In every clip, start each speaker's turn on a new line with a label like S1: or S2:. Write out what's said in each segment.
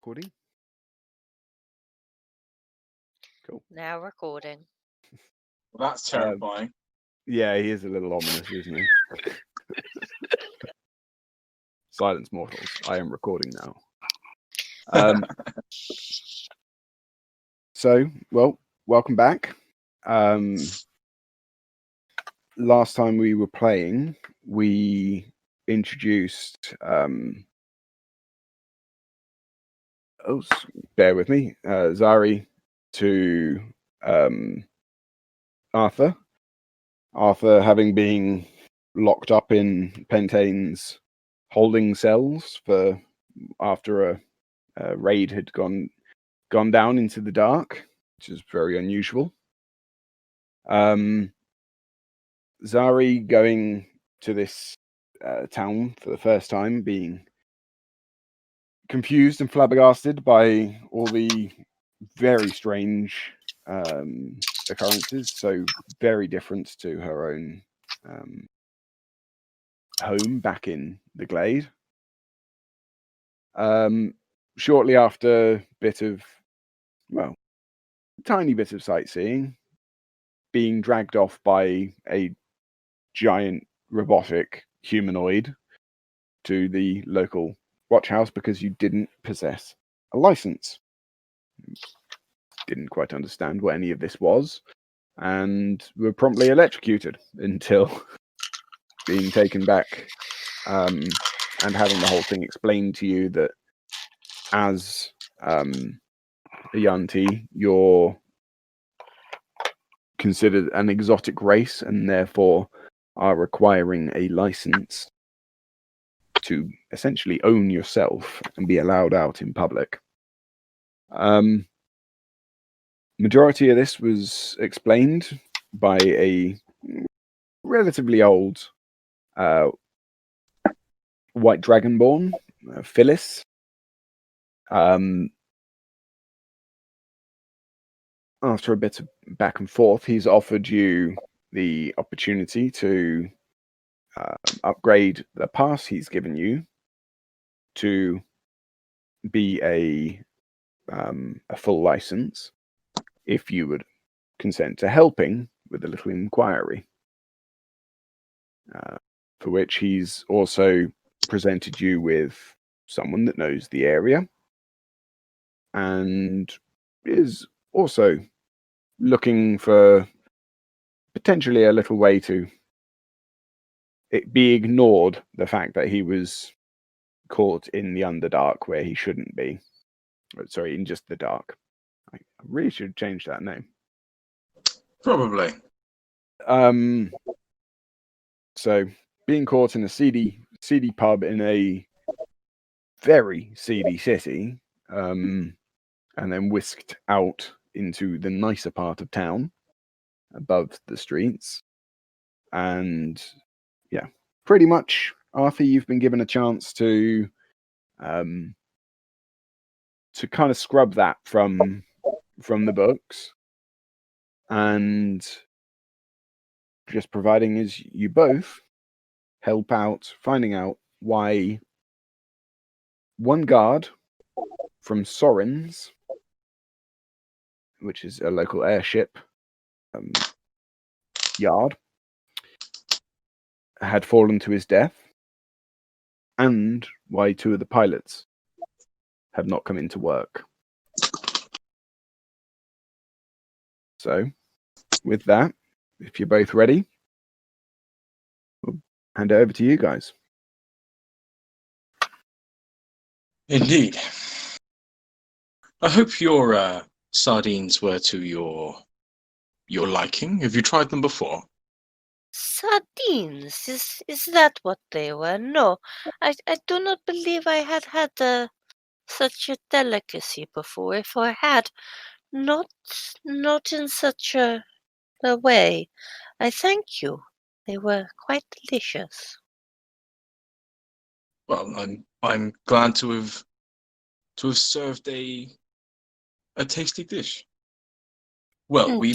S1: Recording? Cool.
S2: Now recording.
S3: Well, that's terrifying.
S1: Yeah, he is a little ominous, isn't he? Silence, mortals. I am recording now. Welcome back. Last time we were playing, we introduced... bear with me. Xari to Arthur. Arthur, having been locked up in Pentane's holding cells after a raid had gone down into the dark, which is very unusual. Xari going to this town for the first time, being confused and flabbergasted by all the very strange occurrences, so very different to her own home back in the Glade. Shortly after tiny bit of sightseeing, being dragged off by a giant robotic humanoid to the local watch house because you didn't possess a license. Didn't quite understand what any of this was, and were promptly electrocuted until being taken back and having the whole thing explained to you that as a Yuan-ti, you're considered an exotic race and therefore are requiring a license to essentially own yourself and be allowed out in public. Majority of this was explained by a relatively old white dragonborn, Phyllis. After a bit of back and forth, he's offered you the opportunity to upgrade the pass he's given you to be a full license if you would consent to helping with a little inquiry, for which he's also presented you with someone that knows the area and is also looking for potentially a little way to it be ignored the fact that he was caught in the Underdark where he shouldn't be. Sorry, in just the dark. I really should change that name.
S3: Probably.
S1: So being caught in a seedy pub in a very seedy city, and then whisked out into the nicer part of town above the streets. And yeah, pretty much, Arthur, you've been given a chance to kind of scrub that from the books, and just providing as you both help out finding out why one guard from Sorin's, which is a local airship yard, had fallen to his death, and why two of the pilots have not come into work. So, with that, if you're both ready, we'll hand it over to you guys.
S3: Indeed. I hope your sardines were to your liking. Have you tried them before?
S2: Sardines? Is that what they were? No, I do not believe I had such a delicacy before. If I had, not in such a way. I thank you. They were quite delicious.
S3: Well, I'm glad to have served a tasty dish. Well, we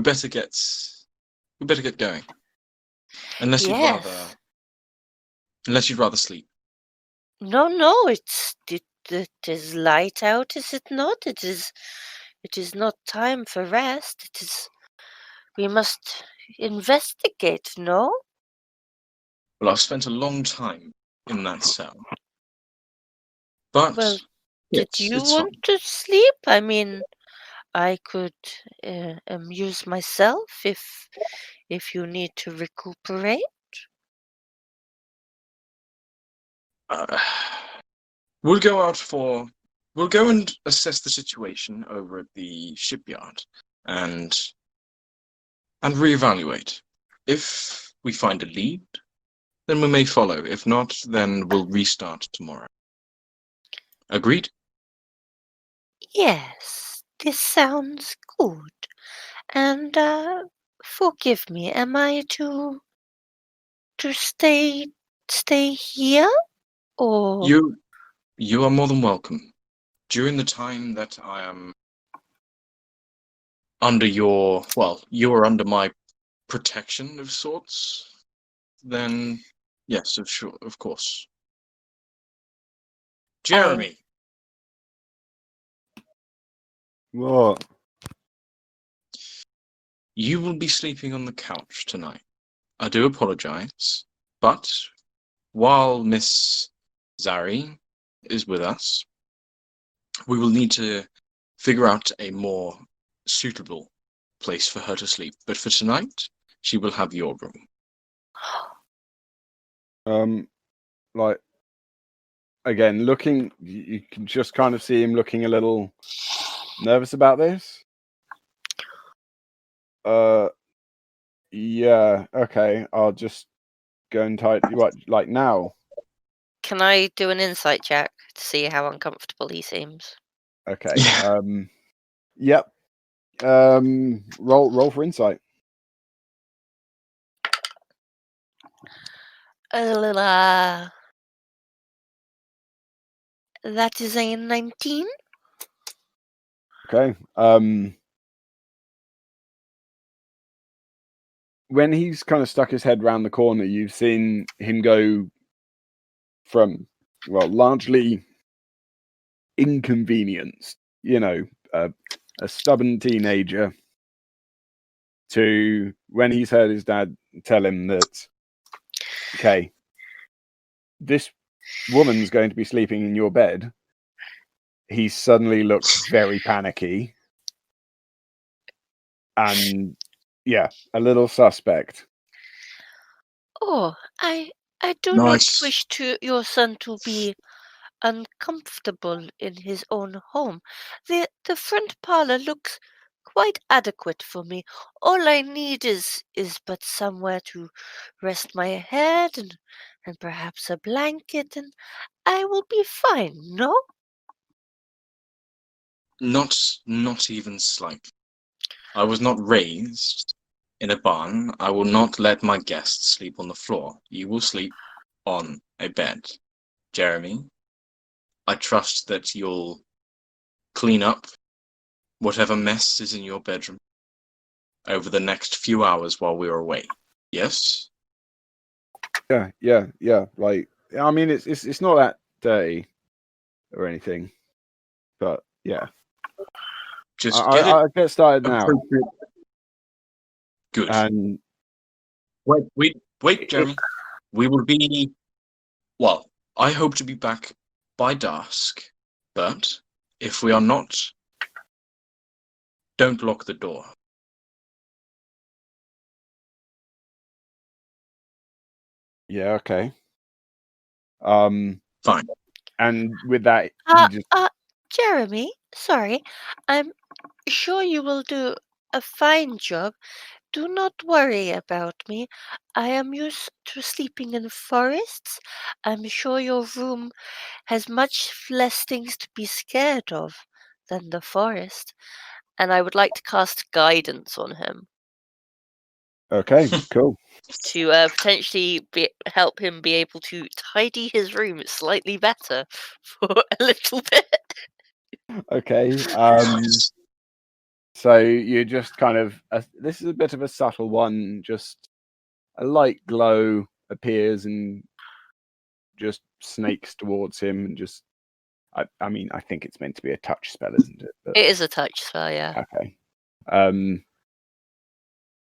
S3: better get going. Unless you'd rather sleep.
S2: No, it is light out, is it not? It is not time for rest. We must investigate, no?
S3: Well, I've spent a long time in that cell. But,
S2: Well,
S3: yes,
S2: did you
S3: it's
S2: want
S3: fine.
S2: to sleep? I mean, I could amuse myself if you need to recuperate.
S3: We'll go and assess the situation over at the shipyard and reevaluate. If we find a lead, then we may follow. If not, then we'll restart tomorrow. Agreed?
S2: Yes, this sounds good. And forgive me, am I to stay here, or
S3: You are more than welcome. During the time that I am under you are under my protection of sorts, then yes, of course. Jeremy,
S1: What?
S3: you will be sleeping on the couch tonight. I do apologize, but while Miss Xari is with us, we will need to figure out a more suitable place for her to sleep. But for tonight, she will have your room.
S1: Like, again, looking, you can just kind of see him looking a little nervous about this. Yeah, okay, I'll just go and what, like now?
S2: can I do an insight check to see how uncomfortable he seems?
S1: Okay,
S3: Yeah.
S1: yep. Roll for insight.
S2: That is a 19.
S1: Okay. When he's kind of stuck his head round the corner, you've seen him go from, well, largely inconvenienced, a stubborn teenager, to when he's heard his dad tell him that, okay, this woman's going to be sleeping in your bed. He suddenly looks very panicky and, yeah, a little suspect.
S2: Oh, I do not
S3: Nice.
S2: wish your son to be uncomfortable in his own home. The front parlor looks quite adequate for me. All I need is but somewhere to rest my head and perhaps a blanket, and I will be fine, no?
S3: Not even slightly. I was not raised in a barn. I will not let my guests sleep on the floor. You will sleep on a bed. Jeremy, I trust that you'll clean up whatever mess is in your bedroom over the next few hours while we're away. Yes?
S1: Yeah. Like, I mean, it's not that dirty or anything, but yeah.
S3: Just
S1: I get started now.
S3: Good.
S1: And
S3: wait, Jeremy. We will be... Well, I hope to be back by dusk, but if we are not, don't lock the door.
S1: yeah, okay.
S3: Fine.
S1: And with that, he just
S2: Jeremy, sorry, I'm sure you will do a fine job. Do not worry about me. I am used to sleeping in forests. I'm sure your room has much less things to be scared of than the forest. And I would like to cast guidance on him
S1: okay, cool.
S2: to potentially help him be able to tidy his room slightly better for a little bit.
S1: Okay.
S3: Nice.
S1: So you just kind of this is a bit of a subtle one. Just a light glow appears and just snakes towards him and just. I mean, I think it's meant to be a touch spell, isn't it? But,
S2: It is a touch spell, yeah.
S1: okay.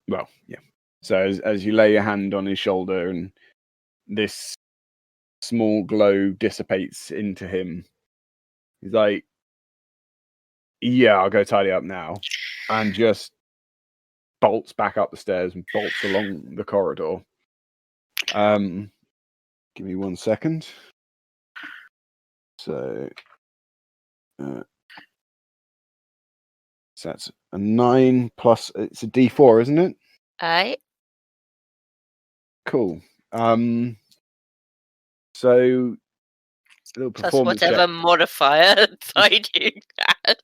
S1: Well, yeah. So as you lay your hand on his shoulder and this small glow dissipates into him, he's like, "Yeah, I'll go tidy up now," and just bolts back up the stairs and bolts along the corridor. Give me 1 second. So that's a 9 plus. It's a D4, isn't it?
S2: Aye.
S1: Cool. So little
S2: Plus
S1: performance
S2: whatever
S1: check.
S2: modifier tidying has.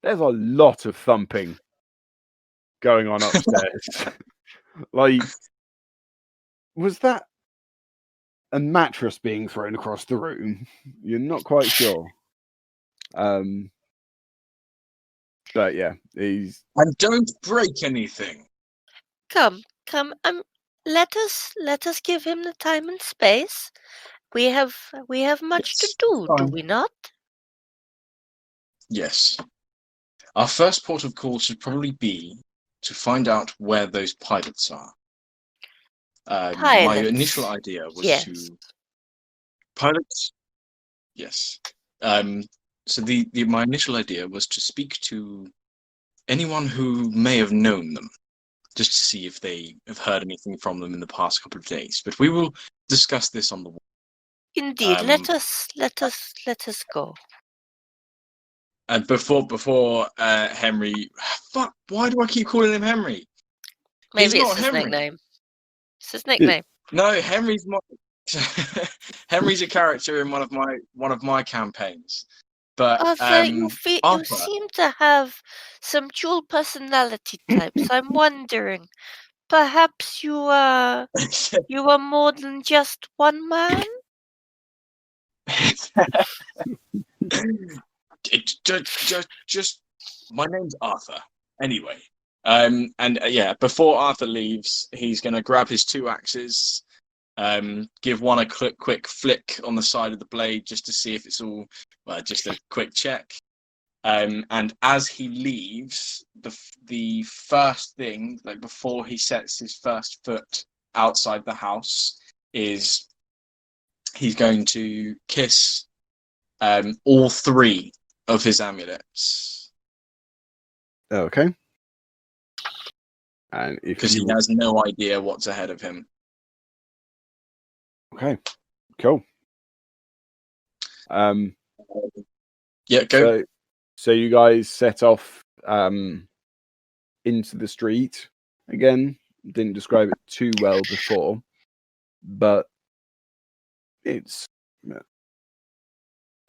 S1: There's a lot of thumping going on upstairs. Like, was that a mattress being thrown across the room? You're not quite sure. But yeah, he's.
S3: And don't break anything.
S2: Come. Let us give him the time and space. We have much to
S3: Yes,
S2: do, do
S3: fine.
S2: we not?
S3: Yes. Our first port of call should probably be to find out where those pilots are. My
S2: Pilots.
S3: initial idea was
S2: Yes.
S3: to pilots. Yes. So my initial idea was to speak to anyone who may have known them, just to see if they have heard anything from them in the past couple of days. But we will discuss this on the way.
S2: Indeed. Let us go.
S3: And before Henry, fuck, why do I keep calling him Henry?
S2: Maybe
S3: He's
S2: it's
S3: not
S2: his
S3: Henry.
S2: nickname. It's his nickname.
S3: No, Henry's Henry's a character in one of my campaigns. But
S2: Arthur, you
S3: Arthur,
S2: seem to have some dual personality types. I'm wondering, perhaps you are more than just one man?
S3: just my name's Arthur. Anyway, and yeah, before Arthur leaves, he's gonna grab his 2 axes, give one a quick flick on the side of the blade just to see if it's all, just a quick check. And as he leaves, the first thing, like before he sets his first foot outside the house, is he's going to kiss all 3 of his amulets.
S1: Okay. And if
S3: because he has no idea what's ahead of him.
S1: Okay, cool.
S3: Yeah, go.
S1: So you guys set off into the street again. Didn't describe it too well before, but it's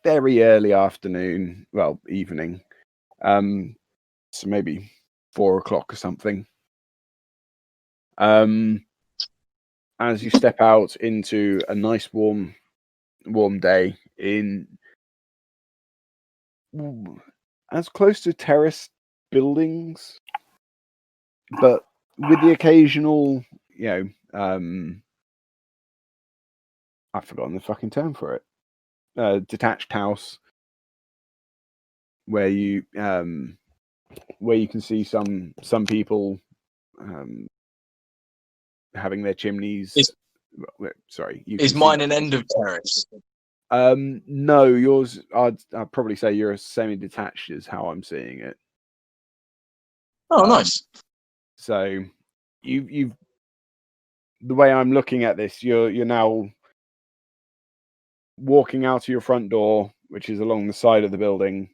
S1: very early afternoon, well, evening. So maybe 4 o'clock or something. As you step out into a nice warm day in as close to terraced buildings, but with the occasional, I've forgotten the fucking term for it. Detached house where you can see some people having their chimneys.
S3: Is mine an end of terrace?
S1: No, yours. I'd probably say you're semi-detached, is how I'm seeing it.
S3: Oh, nice.
S1: So, you've the way I'm looking at this, you're now walking out of your front door, which is along the side of the building,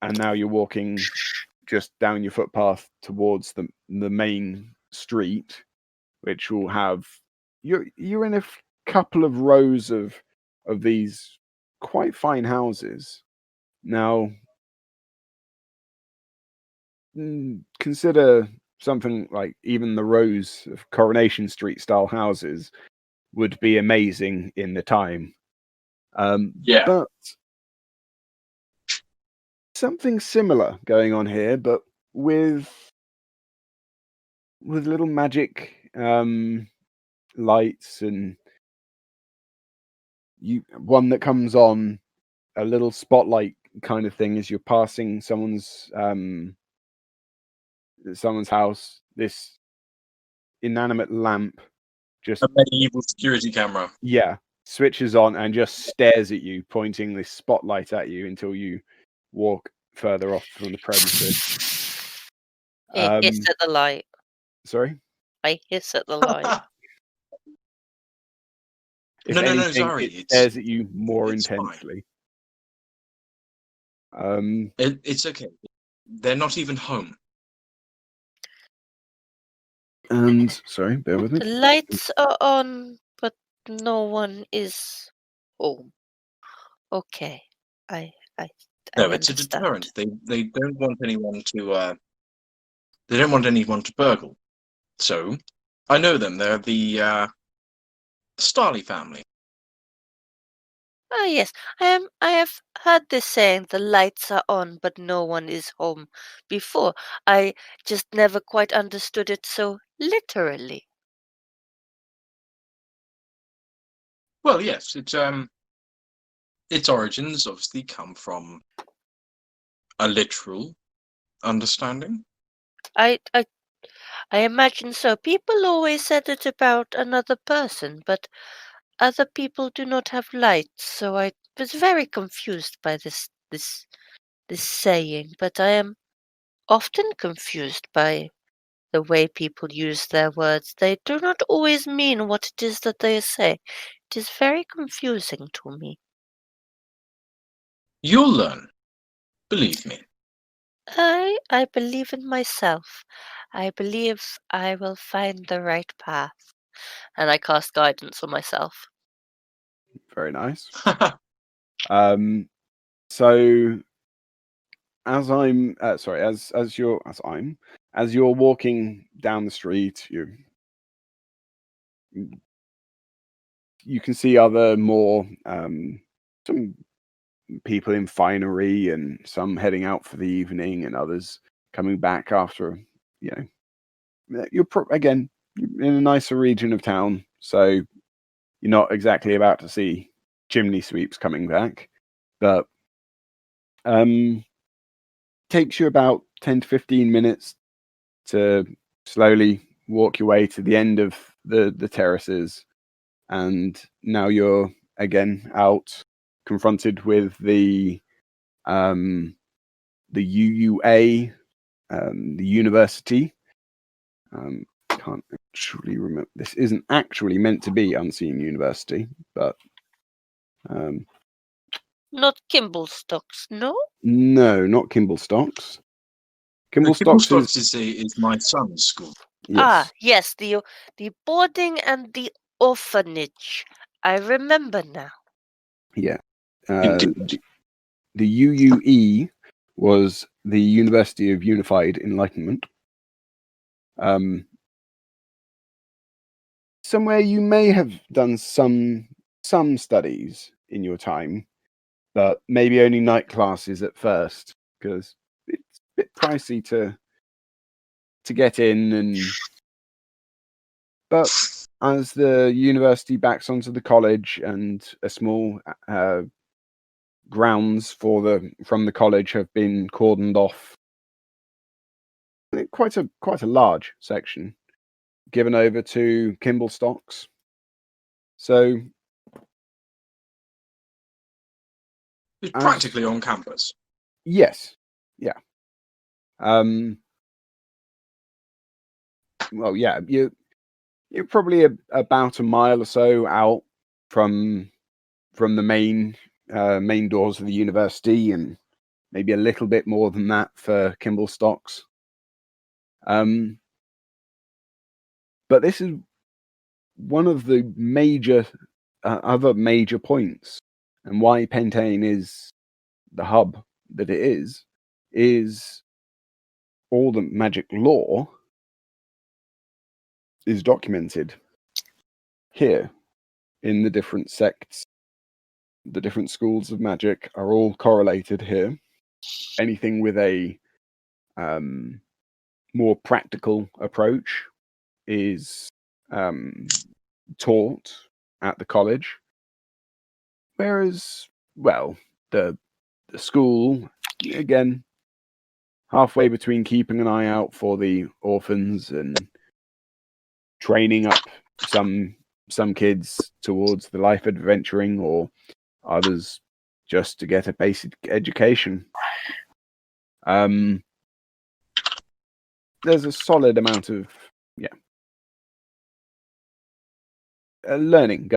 S1: and now you're walking just down your footpath towards the main street, which will have you're in a couple of rows of these quite fine houses. Now, consider something like even the rows of Coronation Street style houses would be amazing in the time. But something similar going on here, but with little magic lights and one that comes on, a little spotlight kind of thing as you're passing someone's house. This inanimate lamp just
S3: A medieval security camera.
S1: switches on and just stares at you, pointing this spotlight at you until you walk further off from the premises.
S2: I hiss at the light.
S1: Sorry?
S2: I hiss at the light.
S1: If
S3: No,
S1: anything,
S3: sorry.
S1: it stares at you more
S3: it's fine.
S1: intensely.
S3: It's okay. They're not even home.
S1: And sorry, bear with me.
S2: The lights are on, but no one is home. Okay, I
S3: No,
S2: I
S3: it's a
S2: understand.
S3: deterrent. They don't want anyone to. They don't want anyone to burgle. So, I know them. They're the Starley family.
S2: Ah, yes, I have heard this saying, the lights are on, but no one is home. Before, I just never quite understood it so literally.
S3: Well, yes, its origins obviously come from a literal understanding.
S2: I imagine so. People always said it about another person, but other people do not have lights, so I was very confused by this saying. But I am often confused by the way people use their words. They do not always mean what it is that they say. It is very confusing to me.
S3: You'll learn. Believe me.
S2: I believe in myself. I believe I will find the right path. And I cast guidance on myself.
S1: Very nice. So as you're walking down the street, you can see other more some people in finery, and some heading out for the evening, and others coming back after. You're again in a nicer region of town, so you're not exactly about to see chimney sweeps coming back, but takes you about 10 to 15 minutes to slowly walk your way to the end of the terraces, and now you're again out, confronted with the UUA, the university. Can't actually remember. This isn't actually meant to be Unseen University, but
S2: Not Kimblestocks, no?
S1: no, not Kimblestocks.
S3: Kimblestocks
S1: Kimblestocks
S3: is my son's school.
S1: yes.
S2: Yes, the boarding and the orphanage. I remember now.
S1: Yeah.
S3: Indeed.
S1: The UUE was the University of Unified Enlightenment. Somewhere you may have done some studies in your time, but maybe only night classes at first, because it's a bit pricey to get in. But as the university backs onto the college, and a small grounds from the college have been cordoned off, quite a large section given over to Kimblestocks. So
S3: It's practically on campus.
S1: Yes. Yeah. Well, yeah, you're probably about a mile or so out from the main doors of the university, and maybe a little bit more than that for Kimblestocks. But this is one of the major other major points, and why Pentane is the hub that it is all the magic lore is documented here in the different sects. The different schools of magic are all correlated here. Anything with a more practical approach is taught at the college. Whereas, well, the school, again, halfway between keeping an eye out for the orphans and training up some kids towards the life adventuring, or others just to get a basic education. There's a solid amount of learning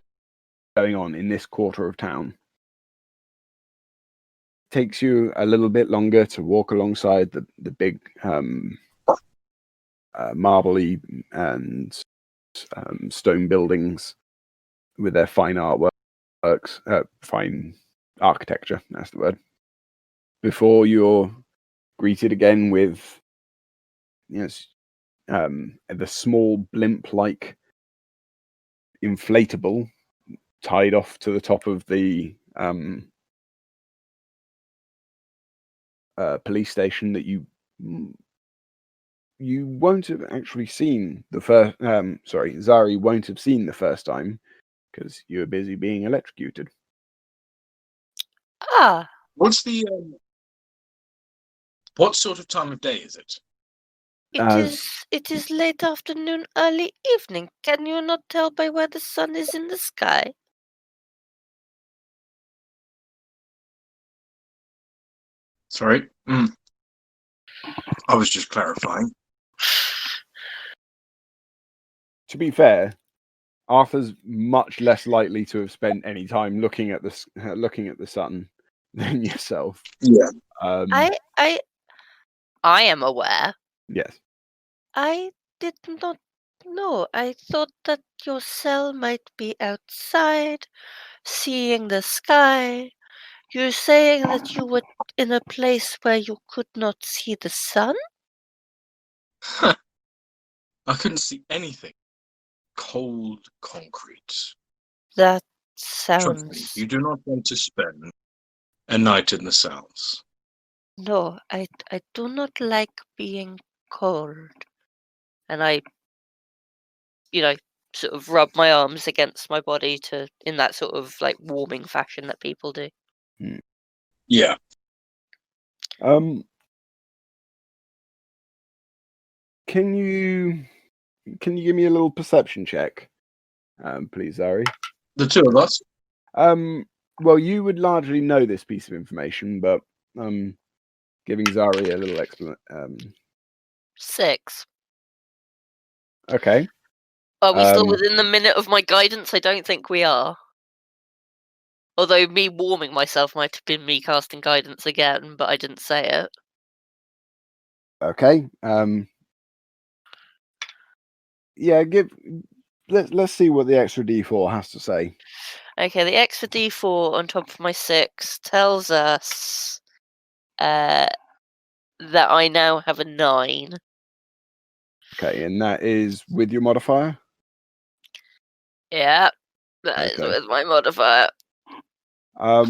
S1: going on in this quarter of town. Takes you a little bit longer to walk alongside the big marbly and stone buildings with their fine artworks, fine architecture, that's the word, before you're greeted again with the small blimp-like inflatable tied off to the top of the police station that you won't have actually seen the first. Xari won't have seen the first time because you were busy being electrocuted.
S2: Ah,
S3: What's the what sort of time of day is it?
S2: it is late afternoon, early evening. Can you not tell by where the sun is in the sky?
S3: Sorry, I was just clarifying.
S1: To be fair, Arthur's much less likely to have spent any time looking at the sun than yourself.
S3: Yeah.
S2: I am aware.
S1: Yes.
S2: I did not know. I thought that your cell might be outside, seeing the sky. You're saying that you were in a place where you could not see the sun?
S3: I couldn't see anything. Cold concrete.
S2: That
S3: Trust me,
S2: sounds...
S3: you do not want to spend a night in the cells.
S2: No, I do not like being cold. And I, sort of rub my arms against my body in that sort of like warming fashion that people do.
S3: Yeah.
S1: Can you give me a little perception check, please, Xari?
S3: The two of us?
S1: Well, you would largely know this piece of information, but giving Xari a little explanation.
S2: 6.
S1: Okay.
S2: Are we still within the minute of my guidance? I don't think we are. Although me warming myself might have been me casting guidance again, but I didn't say it.
S1: Okay. Yeah, let's see what the extra D4 has to say.
S2: Okay, the extra D4 on top of my 6 tells us that I now have a 9.
S1: Okay, and that is with your modifier?
S2: Yeah, that is with my modifier.
S1: That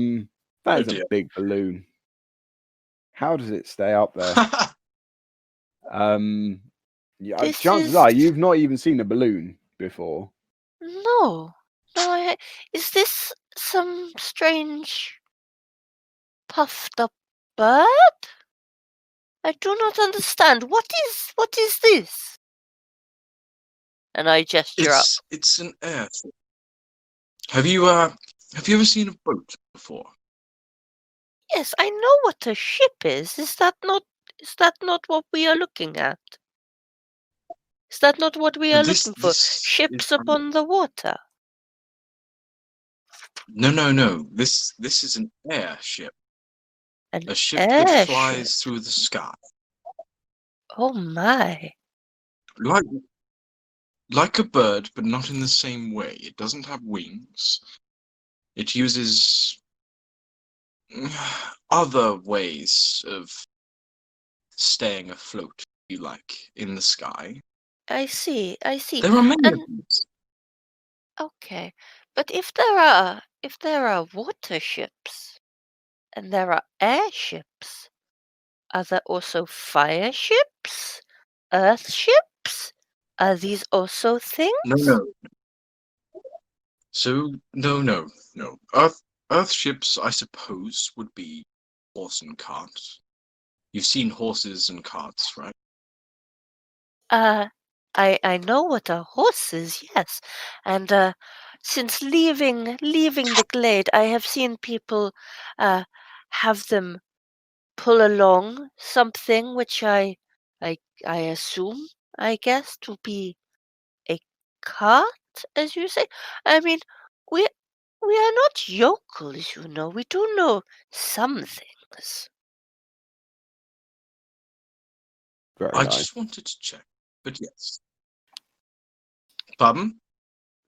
S1: is a big balloon. How does it stay up there? Chances are you've not even seen a balloon before.
S2: No. Is this some strange puffed up bird? I do not understand. What is this? And I gesture up.
S3: It's an airship. Have you ever seen a boat before?
S2: Yes, I know what a ship is. Is that not what we are looking at? Is that not what we are looking for? Ships upon the water.
S3: No. This is an airship. A ship that flies through the sky.
S2: Oh my.
S3: Like a bird, but not in the same way. It doesn't have wings. It uses other ways of staying afloat, if you like, in the sky.
S2: I see.
S3: There are many of these.
S2: Okay, but if there are water ships and there are airships, are there also fire ships? Earth ships? Are these also things?
S3: No. So no. Earth Earthships, I suppose, would be horse and cart. You've seen horses and carts, right?
S2: I know what a horse is, yes, and since leaving the glade, I have seen people have them pull along something which I assume, I guess, to be a cart, as you say. I mean, we we are not yokels, you know. We do know some things.
S1: Very
S3: I
S1: nice.
S3: just wanted to check, but yes. Pardon?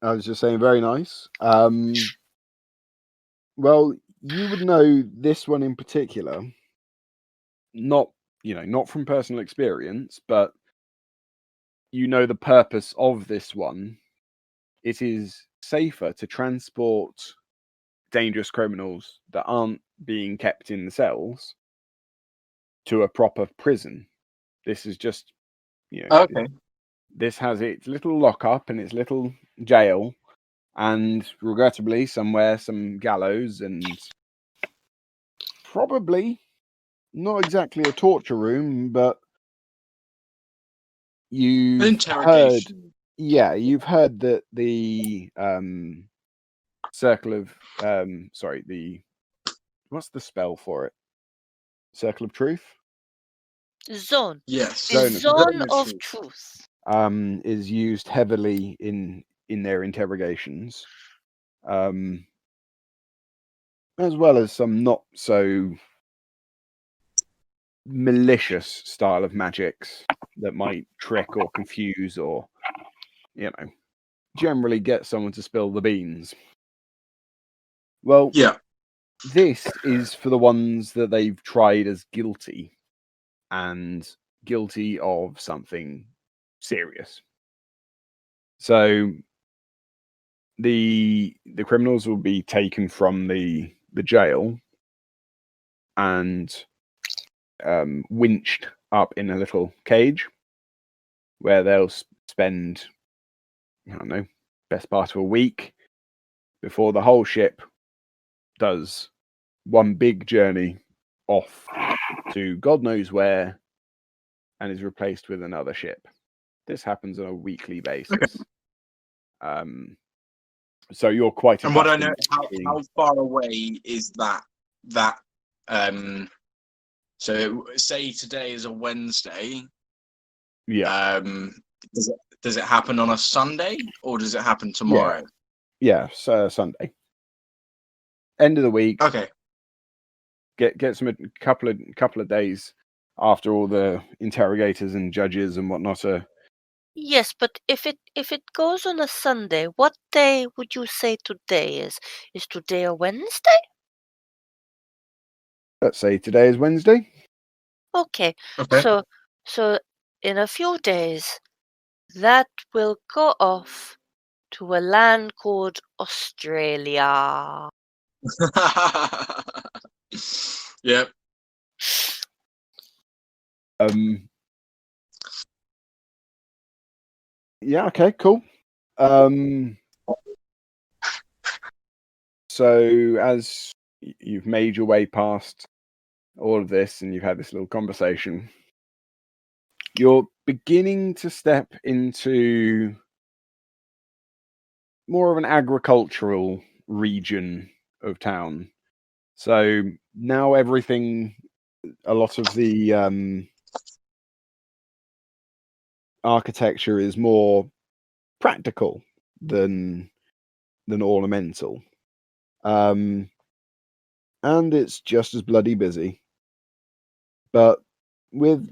S1: I was just saying, very nice. Well, you would know this one in particular, not not from personal experience, but you know the purpose of this one. It is safer to transport dangerous criminals that aren't being kept in the cells to a proper prison. This is just,
S3: Okay.
S1: this has its little lockup and its little jail, and regrettably, somewhere some gallows, and probably not exactly a torture room, but you've heard, you've heard that the circle of the what's the spell for it? Circle of truth.
S2: Zone.
S3: Yes.
S2: The
S1: Zone of
S2: zone of truth.
S1: is used heavily in their interrogations, as well as some not so malicious style of magics that might trick or confuse or generally get someone to spill the beans. Well,
S3: Yeah.
S1: this is for the ones that they've tried as guilty and guilty of something serious. So the criminals will be taken from the jail and winched up in a little cage where they'll spend, I don't know, best part of a week before the whole ship does one big journey off to God knows where and is replaced with another ship. This happens on a weekly basis. So you're quite
S3: And what I know,
S1: accustomed
S3: how far away is that? So say today is a Wednesday.
S1: Yeah.
S3: Does it happen on a Sunday or does it happen tomorrow?
S1: Yeah, so Sunday. End of the week.
S3: Okay.
S1: Get some a couple of days after all the interrogators and judges and whatnot are.
S2: Yes, but if it goes on a Sunday, what day would you say today is? Is today a Wednesday?
S1: Let's say today is Wednesday.
S2: Okay.
S3: Okay.
S2: So in a few days, that will go off to a land called Australia.
S3: Yep.
S1: Yeah, okay, cool. So as you've made your way past all of this and you've had this little conversation, you're beginning to step into more of an agricultural region of town. So now a lot of the architecture is more practical than ornamental. And it's just as bloody busy. But with,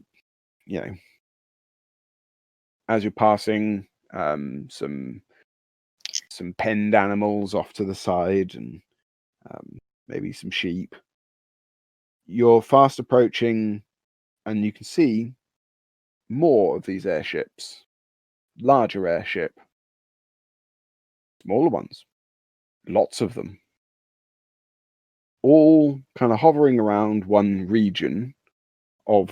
S1: as you're passing some penned animals off to the side and maybe some sheep, you're fast approaching and you can see more of these airships. Larger airship, smaller ones, lots of them, all kind of hovering around one region of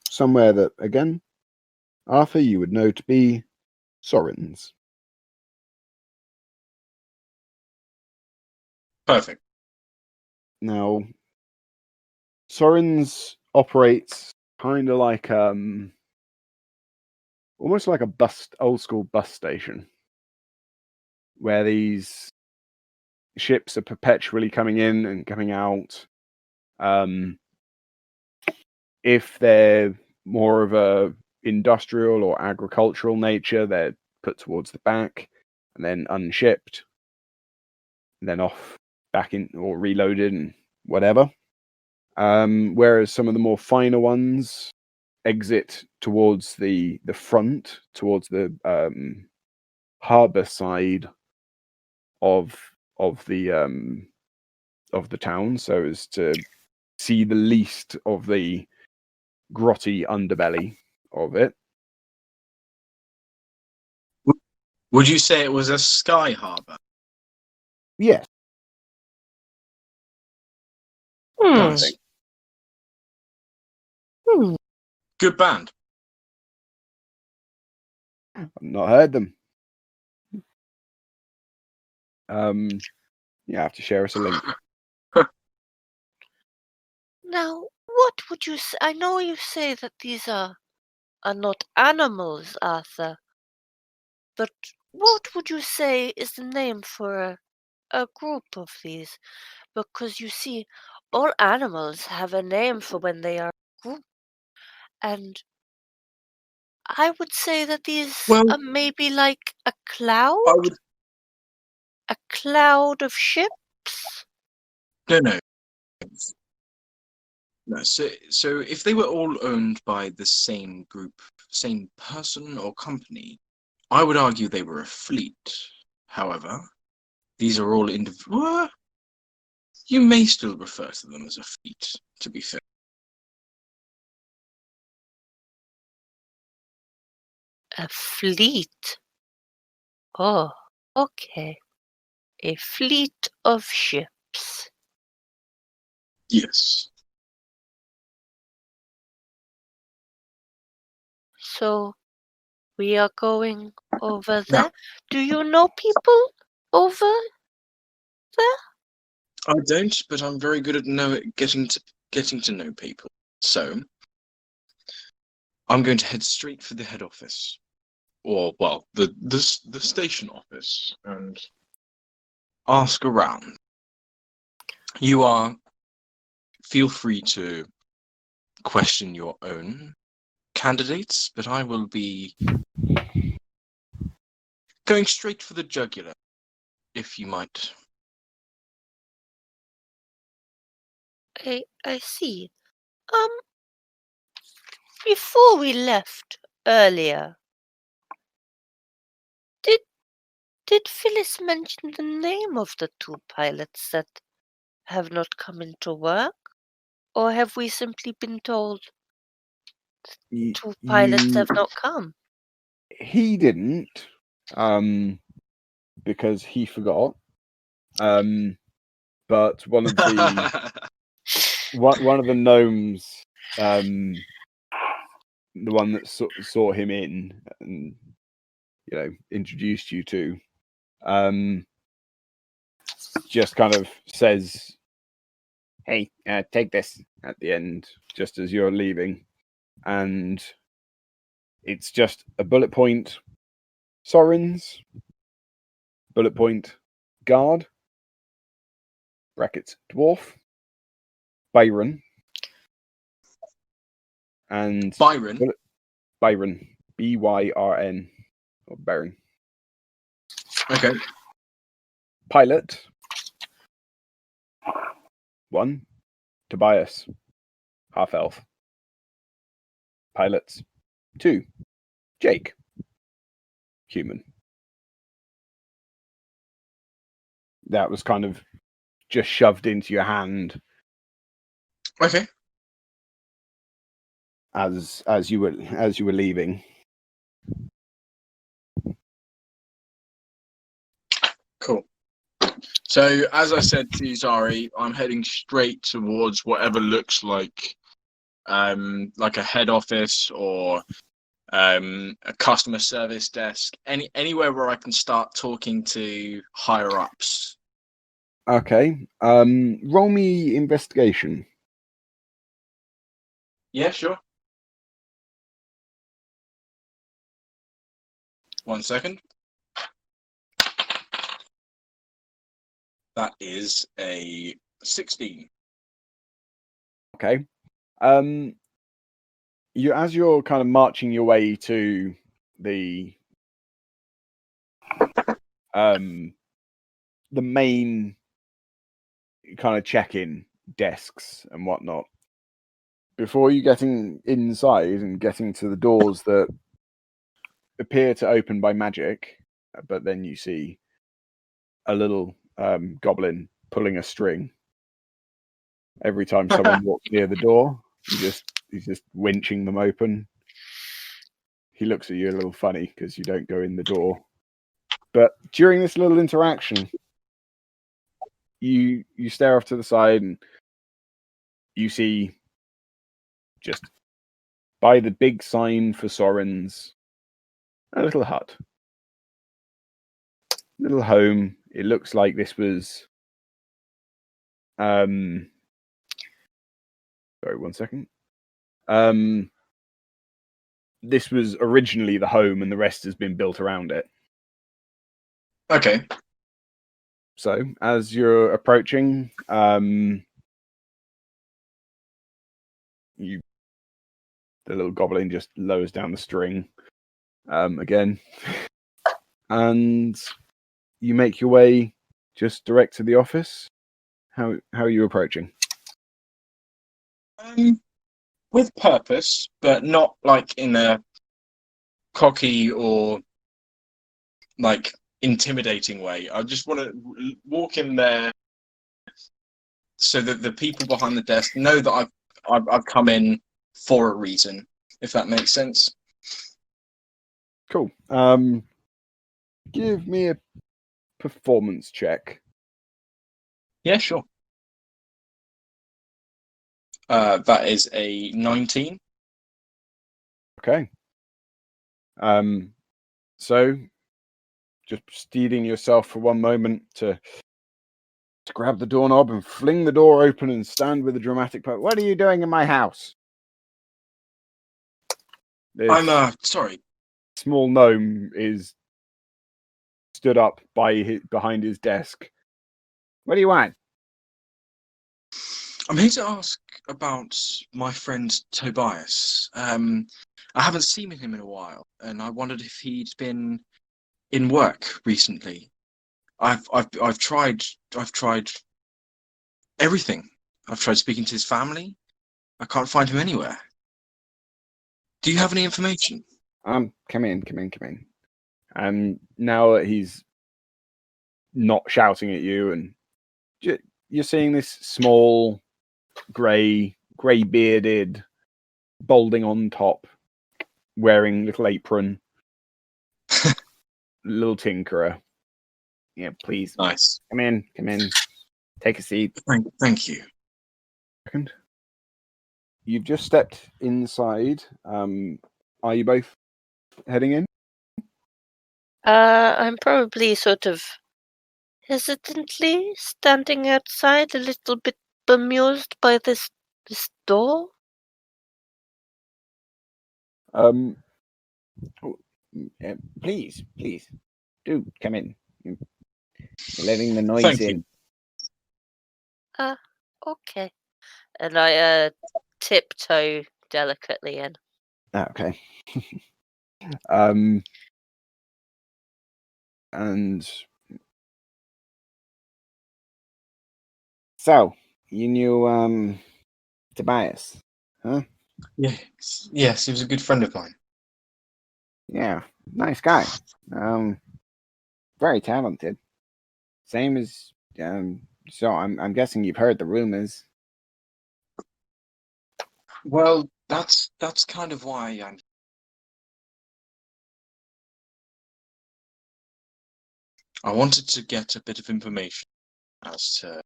S1: somewhere that, again, Arthur, you would know to be Sorin's.
S3: Perfect.
S1: Now, Sorin's operates kind of like almost like a old school bus station, where these ships are perpetually coming in and coming out. If they're more of a industrial or agricultural nature, they're put towards the back and then unshipped, and then off back in or reloaded and whatever. Whereas some of the more finer ones exit towards the front, towards the harbor side of the town, so as to see the least of the grotty underbelly of it.
S3: Would you say it was a sky harbour?
S1: Yes.
S3: Nice. Good band.
S1: I've not heard them. You have to share us a link.
S2: Now, what would you say? I know you say that these are not animals, Arthur, but what would you say is the name for a group of these? Because you see, all animals have a name for when they are a group, and I would say that these are maybe like a cloud? A cloud of ships?
S3: No. No, so if they were all owned by the same group, same person or company, I would argue they were a fleet. However, these are all individual. You may still refer to them as a fleet, to be fair.
S2: A fleet? Oh, okay. A fleet of ships.
S3: Yes.
S2: So, we are going over
S3: Now,
S2: there. Do you know people over there?
S3: I don't, but I'm very good at getting to know people. So, I'm going to head straight for the head office, or well, the station office, and ask around. Feel free to question your own candidates, but I will be going straight for the jugular, if you might.
S2: I see. Before we left earlier, did Phyllis mention the name of the two pilots that have not come into work? Or have we simply been told two pilots have not come?
S1: He didn't, because he forgot. But one of the gnomes, the one that saw him in and introduced you to, just kind of says, "Hey, take this," at the end, just as you're leaving, and it's just a bullet point. Sorin's bullet point guard brackets dwarf Byron and
S3: Byron.
S1: Byrn or Byron.
S3: Okay.
S1: Pilot 1 Tobias, half elf. Pilots 2 Jake, human. That was kind of just shoved into your hand.
S3: Okay.
S1: As you were leaving.
S3: Cool. So, as I said to you, Xari, I'm heading straight towards whatever looks like a head office or a customer service desk, anywhere where I can start talking to higher ups.
S1: Okay. Roll me investigation.
S3: Yeah, sure. 1 second. That is a 16.
S1: Okay. As you're kind of marching your way to the main kind of check-in desks and whatnot, before you getting inside and getting to the doors that appear to open by magic, but then you see a little goblin pulling a string every time someone walks near the door. He's just winching them open. He looks at you a little funny because you don't go in the door. But during this little interaction, you stare off to the side and you see, just by the big sign for Sorin's, a little hut. Little home. It looks like this was sorry, 1 second. This was originally the home and the rest has been built around it.
S3: Okay.
S1: So as you're approaching, the little goblin just lowers down the string again, and you make your way just direct to the office. How are you approaching?
S3: With purpose, but not like in a cocky or like intimidating way. I just want to walk in there so that the people behind the desk know that I've come in for a reason, if that makes sense.
S1: Cool. Give me a performance check.
S3: Yeah, sure. That is a 19.
S1: Okay. So just steadying yourself for one moment to grab the doorknob and fling the door open and stand with a dramatic pose. What are you doing in my house?
S3: I'm sorry.
S1: Small gnome is stood up behind his desk. What do you want?
S3: I'm here to ask about my friend Tobias. I haven't seen him in a while, and I wondered if he'd been in work recently. I've tried everything. I've tried speaking to his family. I can't find him anywhere. Do you have any information?
S1: Come in. And now that he's not shouting at you, and you're seeing this small, grey bearded, balding on top, wearing little apron, little tinkerer. Yeah, please.
S3: Nice.
S1: Come in. Take a seat.
S3: Thank you.
S1: Second. You've just stepped inside. Are you both heading in?
S2: I'm probably sort of hesitantly standing outside, a little bit bemused by this door.
S1: Please, do come in. You're letting the noise
S3: Thank
S1: in.
S2: you. Okay. And I tiptoe delicately in.
S1: Okay. And so you knew Tobias, huh?
S3: Yes, he was a good friend of mine.
S1: Yeah, nice guy. Very talented. Same as so I'm guessing you've heard the rumors.
S3: Well, that's kind of why I wanted to get a bit of information as to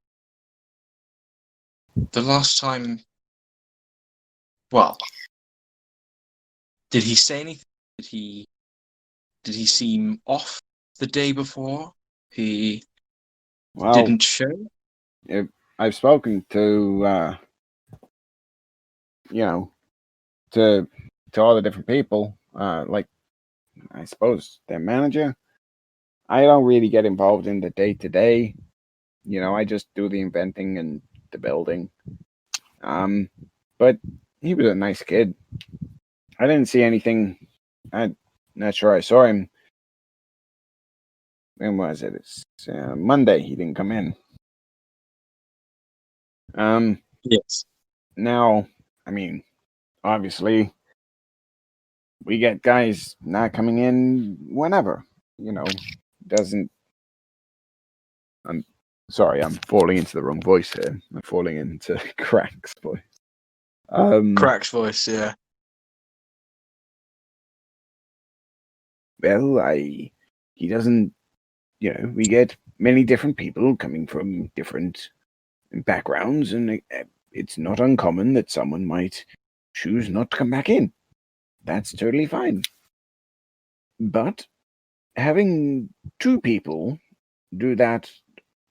S3: the last time. Well, did he say anything? Did he seem off the day before?
S1: Well,
S3: didn't show?
S1: I've spoken to, to all the different people. Like, I suppose their manager. I don't really get involved in the day-to-day. I just do the inventing and the building. But he was a nice kid. I didn't see anything. I'm not sure I saw him. When was it? It's Monday. He didn't come in.
S3: Yes.
S1: Now, I mean, obviously, we get guys not coming in whenever. Doesn't. I'm sorry. I'm falling into the wrong voice here. I'm falling into Crack's voice.
S3: Crack's voice, yeah.
S1: Well, he doesn't. We get many different people coming from different backgrounds, and it's not uncommon that someone might choose not to come back in. That's totally fine. But having two people do that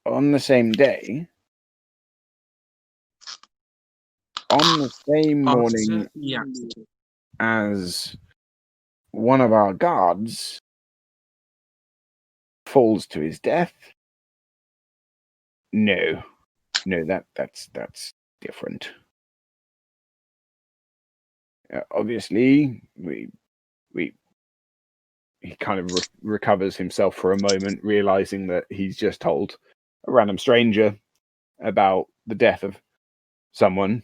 S1: on the same day, on the same morning as one of our guards falls to his death, no, that's different. Obviously, he kind of recovers himself for a moment, realizing that he's just told a random stranger about the death of someone,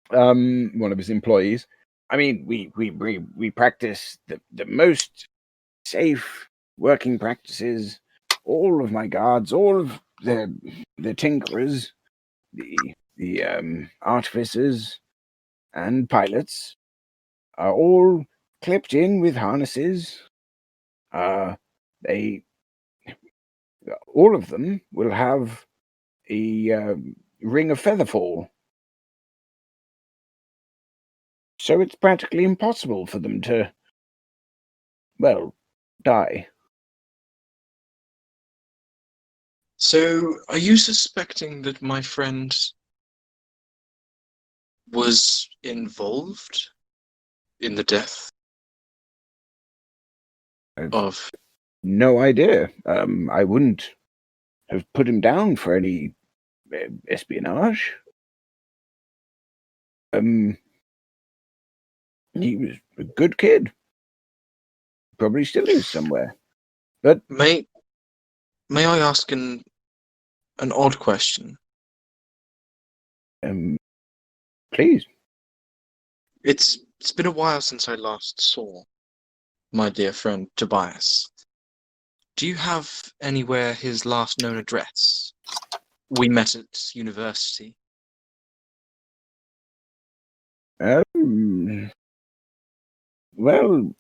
S1: one of his employees. I mean, we practice the most safe working practices. All of my guards, all of the tinkerers, the artificers and pilots are all clipped in with harnesses. They all of them will have a ring of featherfall. So it's practically impossible for them to, well, die.
S3: So, are you suspecting that my friend was involved in the death of...
S1: No idea. I wouldn't have put him down for any espionage. He was a good kid. Probably still is somewhere. But
S3: May I ask an odd question?
S1: please.
S3: It's been a while since I last saw my dear friend Tobias. Do you have anywhere his last known address? We met at university.
S1: Well,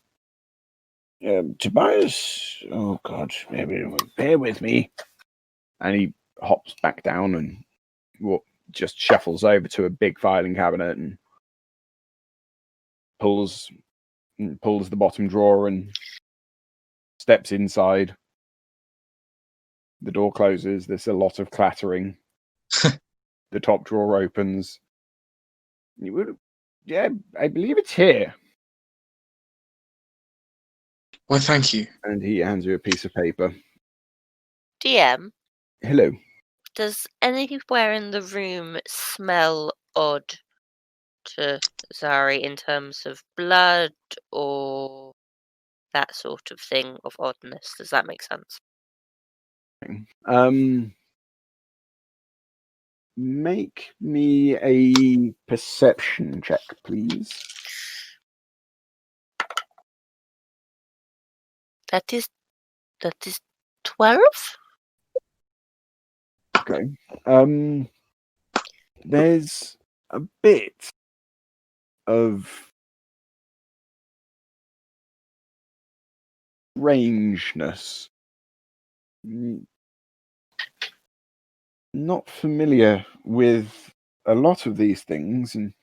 S1: Tobias. Oh God, maybe bear with me. And he hops back down and just shuffles over to a big filing cabinet and pulls the bottom drawer and steps inside. The door closes. There's a lot of clattering. The top drawer opens. Yeah, I believe it's here.
S3: Well, thank you.
S1: And he hands you a piece of paper.
S2: DM,
S1: Hello.
S2: does anywhere in the room smell odd to Xari in terms of blood or that sort of thing of oddness? Does that make sense?
S1: Make me a perception check, please.
S2: That is 12?
S1: Okay. There's a bit of strangeness. Not familiar with a lot of these things, and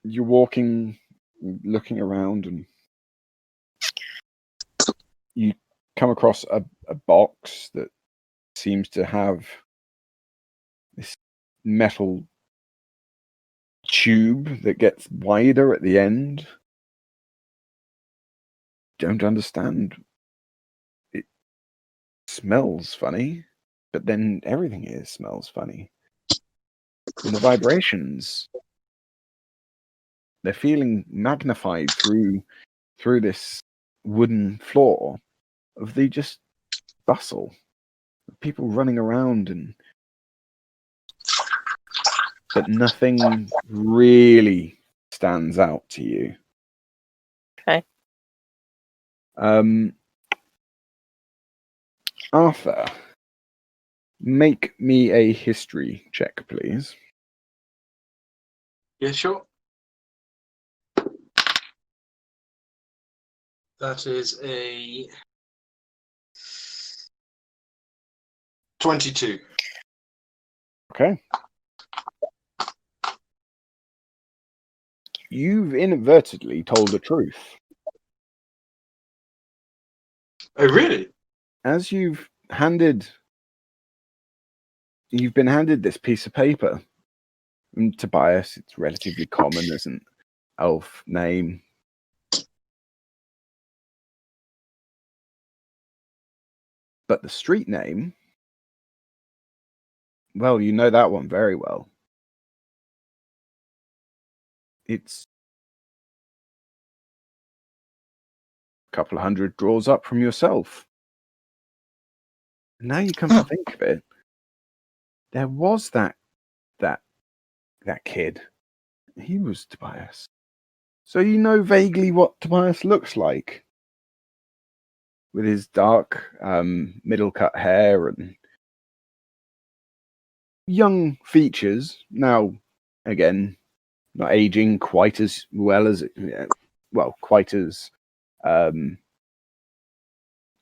S1: you're walking, looking around, and you come across a box that seems to have this metal tube that gets wider at the end. Don't understand. It smells funny, but then everything here smells funny. And the vibrations, they're feeling magnified through this wooden floor of the just bustle. People running around but nothing really stands out to you.
S2: Okay.
S1: Arthur, make me a history check, please.
S3: Yeah, sure. That is a 22.
S1: Okay. You've inadvertently told the truth.
S3: Oh, really?
S1: As you've been handed this piece of paper from Tobias. It's relatively common as an elf name. But the street name, well, you know that one very well. It's a couple of hundred draws up from yourself. Now you come to think of it, there was that kid. He was Tobias. So you know vaguely what Tobias looks like. With his dark, middle cut hair and young features. Now, again, not aging quite as well as, quite as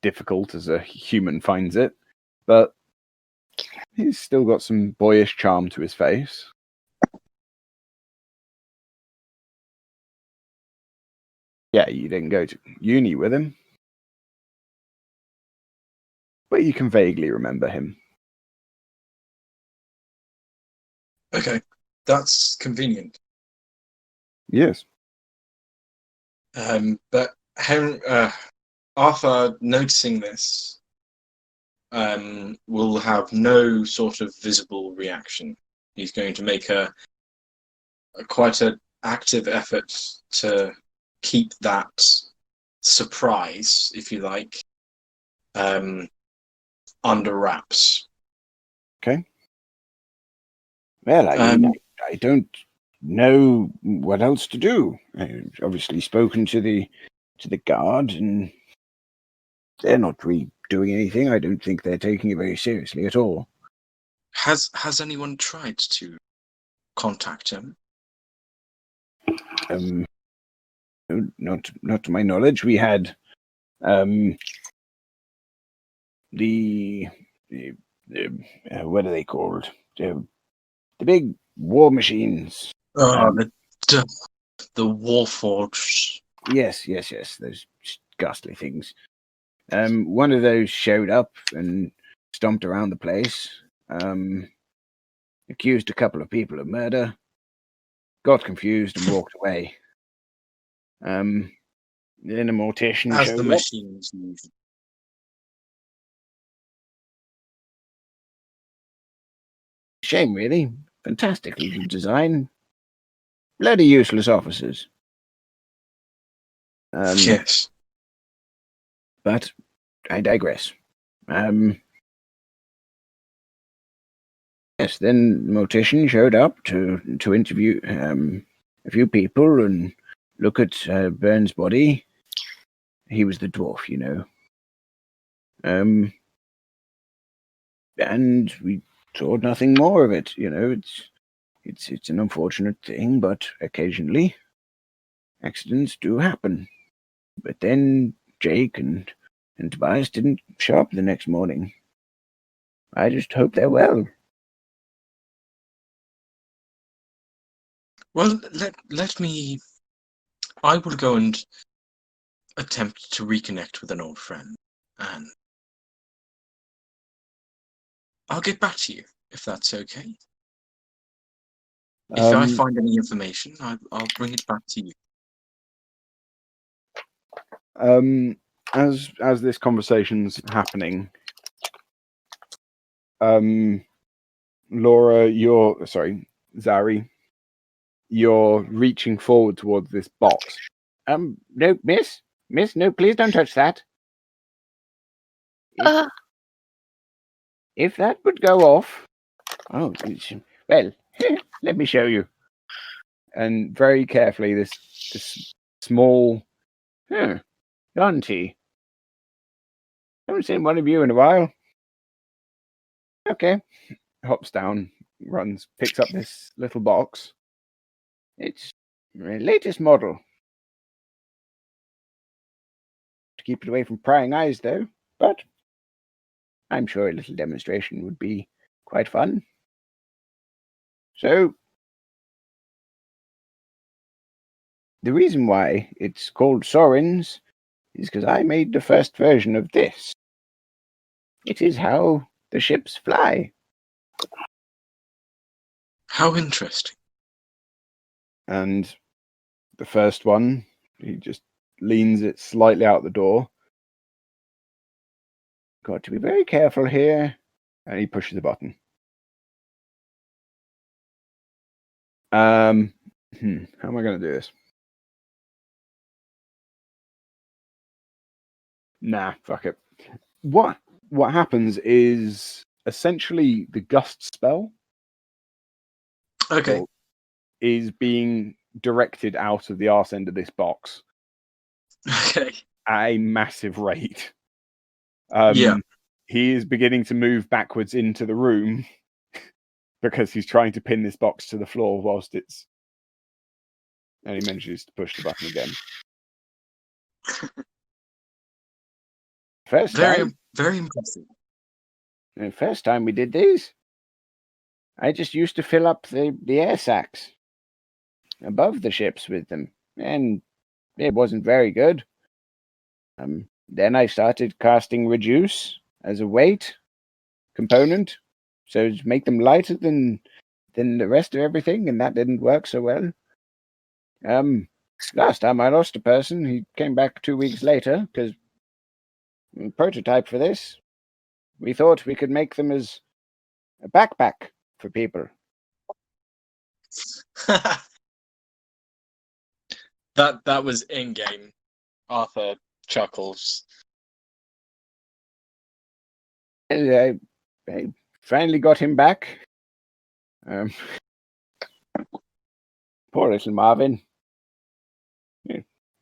S1: difficult as a human finds it, but he's still got some boyish charm to his face. Yeah, you didn't go to uni with him, but you can vaguely remember him.
S3: Okay, that's convenient.
S1: Yes.
S3: But Arthur, noticing this, will have no sort of visible reaction. He's going to make a quite an active effort to keep that surprise, if you like, under wraps.
S1: Okay. Well, I mean, I don't know what else to do. I've obviously spoken to the guard, and they're not really doing anything. I don't think they're taking it very seriously at all.
S3: Has anyone tried to contact him?
S1: Not to my knowledge. We had the what are they called? The big war machines.
S3: The Warforged.
S1: Yes. Those ghastly things. One of those showed up and stomped around the place. Accused a couple of people of murder. Got confused and walked away. Then a mortician
S3: As
S1: showed
S3: the
S1: up.
S3: machines use.
S1: Shame, really. Fantastic little design. Bloody useless officers.
S3: Yes.
S1: But I digress. Yes, then the mortician showed up to interview a few people and look at Burns' body. He was the dwarf, you know. And we saw nothing more of it. You know, it's an unfortunate thing, but occasionally accidents do happen. But then Jake and Tobias didn't show up the next morning. I just hope they're well.
S3: Well, let me. I will go and attempt to reconnect with an old friend, and I'll get back to you, if that's okay. If I find any information, I'll bring it back to you.
S1: As this conversation's happening, Laura, Xari, you're reaching forward towards this box. No, miss, no, please don't touch that. If that would go off, well, let me show you. And very carefully, this small, auntie. Haven't seen one of you in a while. Okay. Hops down, runs, picks up this little box. It's the latest model. To keep it away from prying eyes, though, but I'm sure a little demonstration would be quite fun. So, the reason why it's called Sorin's is because I made the first version of this. It is how the ships fly.
S3: How interesting.
S1: And the first one, he just leans it slightly out the door. Got to be very careful here. And he pushes the button. How am I going to do this? Nah, fuck it. What happens is essentially the gust spell
S3: Okay.
S1: is being directed out of the arse end of this box.
S3: Okay.
S1: At a massive rate.
S3: Yeah.
S1: He is beginning to move backwards into the room because he's trying to pin this box to the floor whilst it's... And he manages to push the button again.
S3: Very impressive.
S1: The first time we did these, I just used to fill up the air sacs above the ships with them, and it wasn't very good. Then I started casting reduce as a weight component, so to make them lighter than the rest of everything, and that didn't work so well. Last time I lost a person, he came back 2 weeks later, because prototype for this, we thought we could make them as a backpack for people.
S3: That was in-game. Arthur chuckles.
S1: I finally got him back. Poor little Marvin.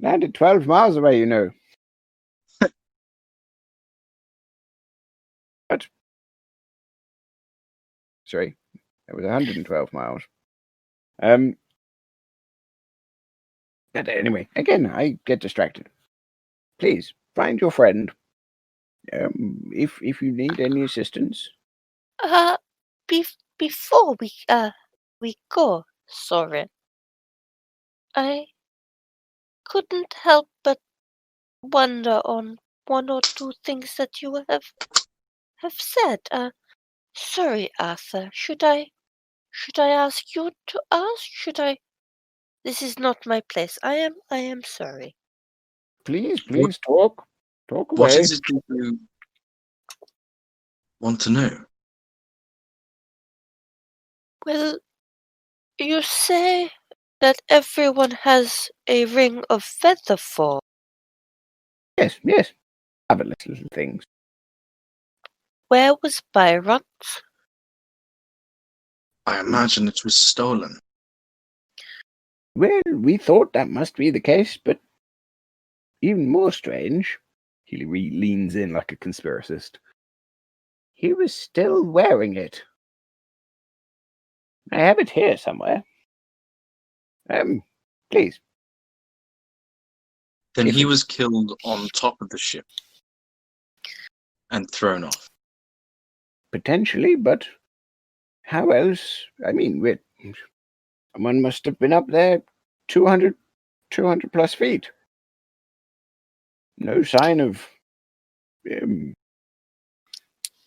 S1: Landed 12 miles away, you know. But sorry, it was 112 miles. But anyway, again, I get distracted. Please find your friend. If you need any assistance.
S2: Before we go, Sorin, I couldn't help but wonder on one or two things that you have said. Sorry, Arthur. Should I ask you to ask? Should I? This is not my place. I am sorry.
S1: Please talk away.
S3: What is it you want to know?
S2: Well, you say that everyone has a ring of feather fall.
S1: Yes. Other little things.
S2: Where was Byron's?
S3: I imagine it was stolen.
S1: Well, we thought that must be the case, but even more strange, he leans in like a conspiracist. He was still wearing it. I have it here somewhere. Please.
S3: Then he was killed on top of the ship and thrown off.
S1: Potentially, but how else? I mean, someone must have been up there 200 plus feet. No sign of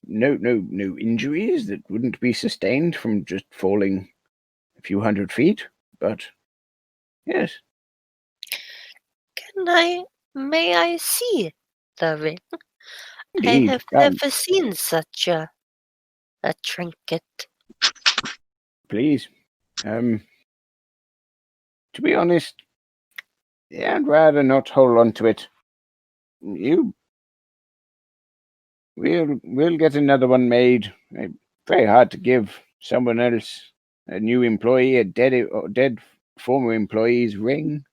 S1: no injuries that wouldn't be sustained from just falling a few 100 feet. But yes,
S2: May I see the ring? I
S1: indeed.
S2: have never seen such a trinket.
S1: Please. To be honest, yeah, I'd rather not hold on to it. We'll get another one made. Very hard to give someone else, a new employee, a dead former employee's ring.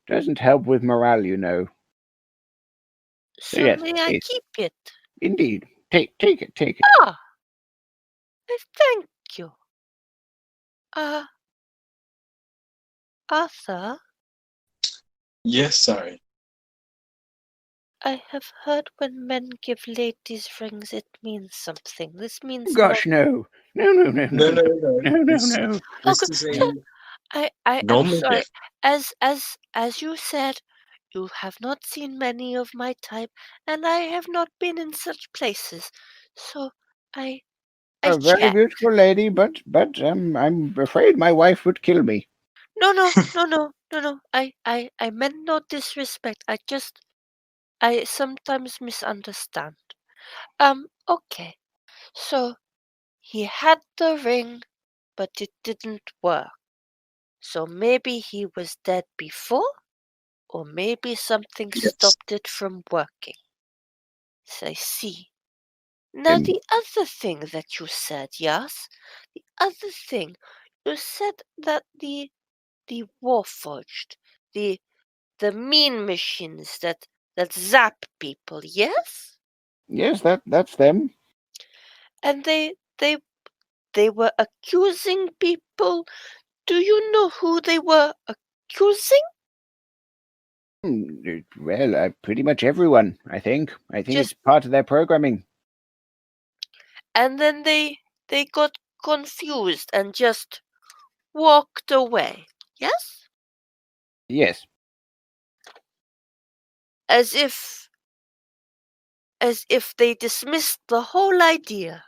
S1: Doesn't help with morale, you know.
S2: So
S1: yes,
S2: may I
S1: yes,
S2: keep it?
S1: indeed. Take it.
S2: Ah, thank you. Arthur,
S3: Yes, sorry.
S2: I have heard when men give ladies rings, it means something. This means
S1: Gosh, no.
S3: No.
S1: No.
S3: This
S2: Okay,
S3: is
S2: so
S3: a
S2: I am
S3: normal
S2: sorry.
S3: gift.
S2: As you said, you have not seen many of my type, and I have not been in such places. So I
S1: A very
S2: check.
S1: beautiful lady, but I'm afraid my wife would kill me.
S2: No. I meant no disrespect. I sometimes misunderstand. Okay. So he had the ring, but it didn't work. So maybe he was dead before, or maybe something
S3: Yes.
S2: stopped it from working. So I see. Now the other thing that you said, yes? The other thing, you said that the Warforged, the mean machines that zap people, yes?
S1: Yes, that's them.
S2: And they were accusing people. Do you know who they were accusing?
S1: Well, pretty much everyone, I think. I think it's
S2: Just
S1: part of their programming.
S2: and then they got confused and just walked away. Yes?
S1: Yes.
S2: As if they dismissed the whole idea.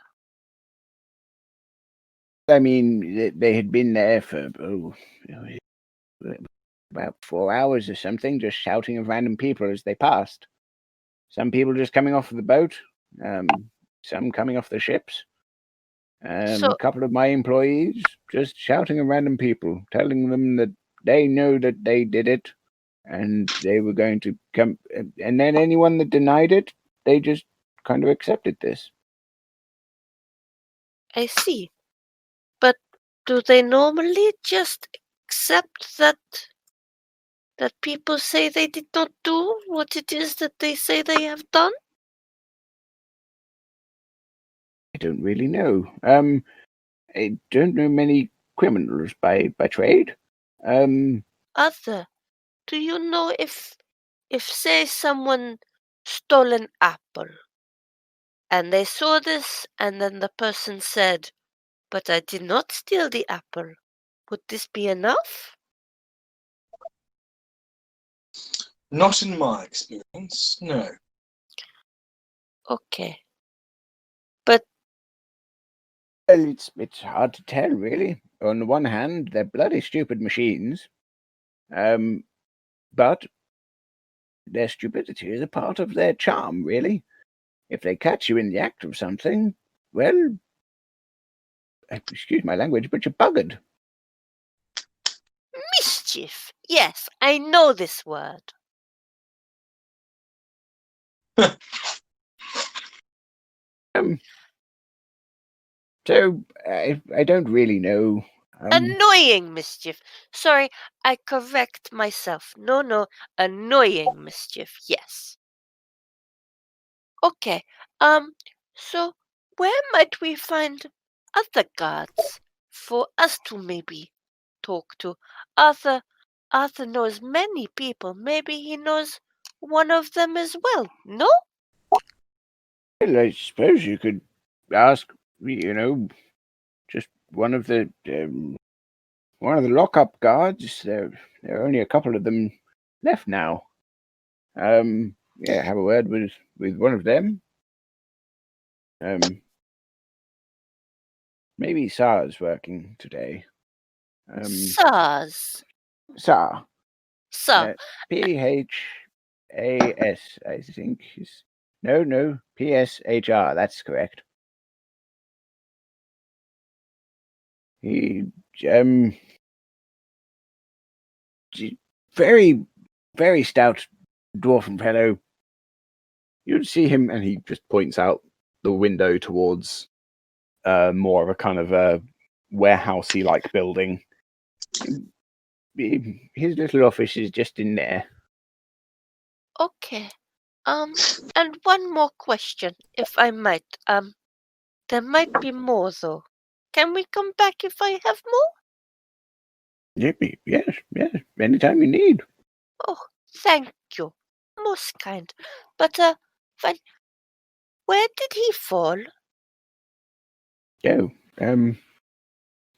S1: I mean, they had been there for about 4 hours or something, just shouting at random people as they passed. Some people just coming off the boat, some coming off the ships. A
S2: So
S1: couple of my employees just shouting at random people, telling them that they know that they did it, and they were going to come. And then anyone that denied it, they just kind of accepted this.
S2: I see. But do they normally just accept that people say they did not do what it is that they say they have done?
S1: I don't really know. I don't know many criminals by trade.
S2: Arthur, do you know if say someone stole an apple and they saw this and then the person said, "But I did not steal the apple," would this be enough?
S3: Not in my experience, no.
S2: Okay. But
S1: Well, it's hard to tell, really. On the one hand, they're bloody stupid machines, but their stupidity is a part of their charm, really. If they catch you in the act of something, well, excuse my language, but you're buggered.
S2: mischief. Yes, I know this word.
S1: So I don't really know.
S2: Annoying mischief. Sorry, I correct myself. No, annoying mischief. Yes. Okay. So where might we find other guards for us to maybe talk to? Arthur knows many people. Maybe he knows one of them as well. No?
S1: Well, I suppose you could ask, just one of the lockup guards. There are only a couple of them left now. Yeah, have a word with one of them. Maybe Sar's working today.
S2: SARS.
S1: Sar.
S2: So,
S1: PHAS, I think. No, PSHR, that's correct. He, very, very stout dwarfen fellow. You'd see him, and he just points out the window towards more of a kind of a warehousey like building. His little office is just in there.
S2: okay. And one more question, if I might. There might be more, though. Can we come back if I have more?
S1: Yes, anytime you need.
S2: Oh, thank you. Most kind. But, where did he fall?
S1: Oh,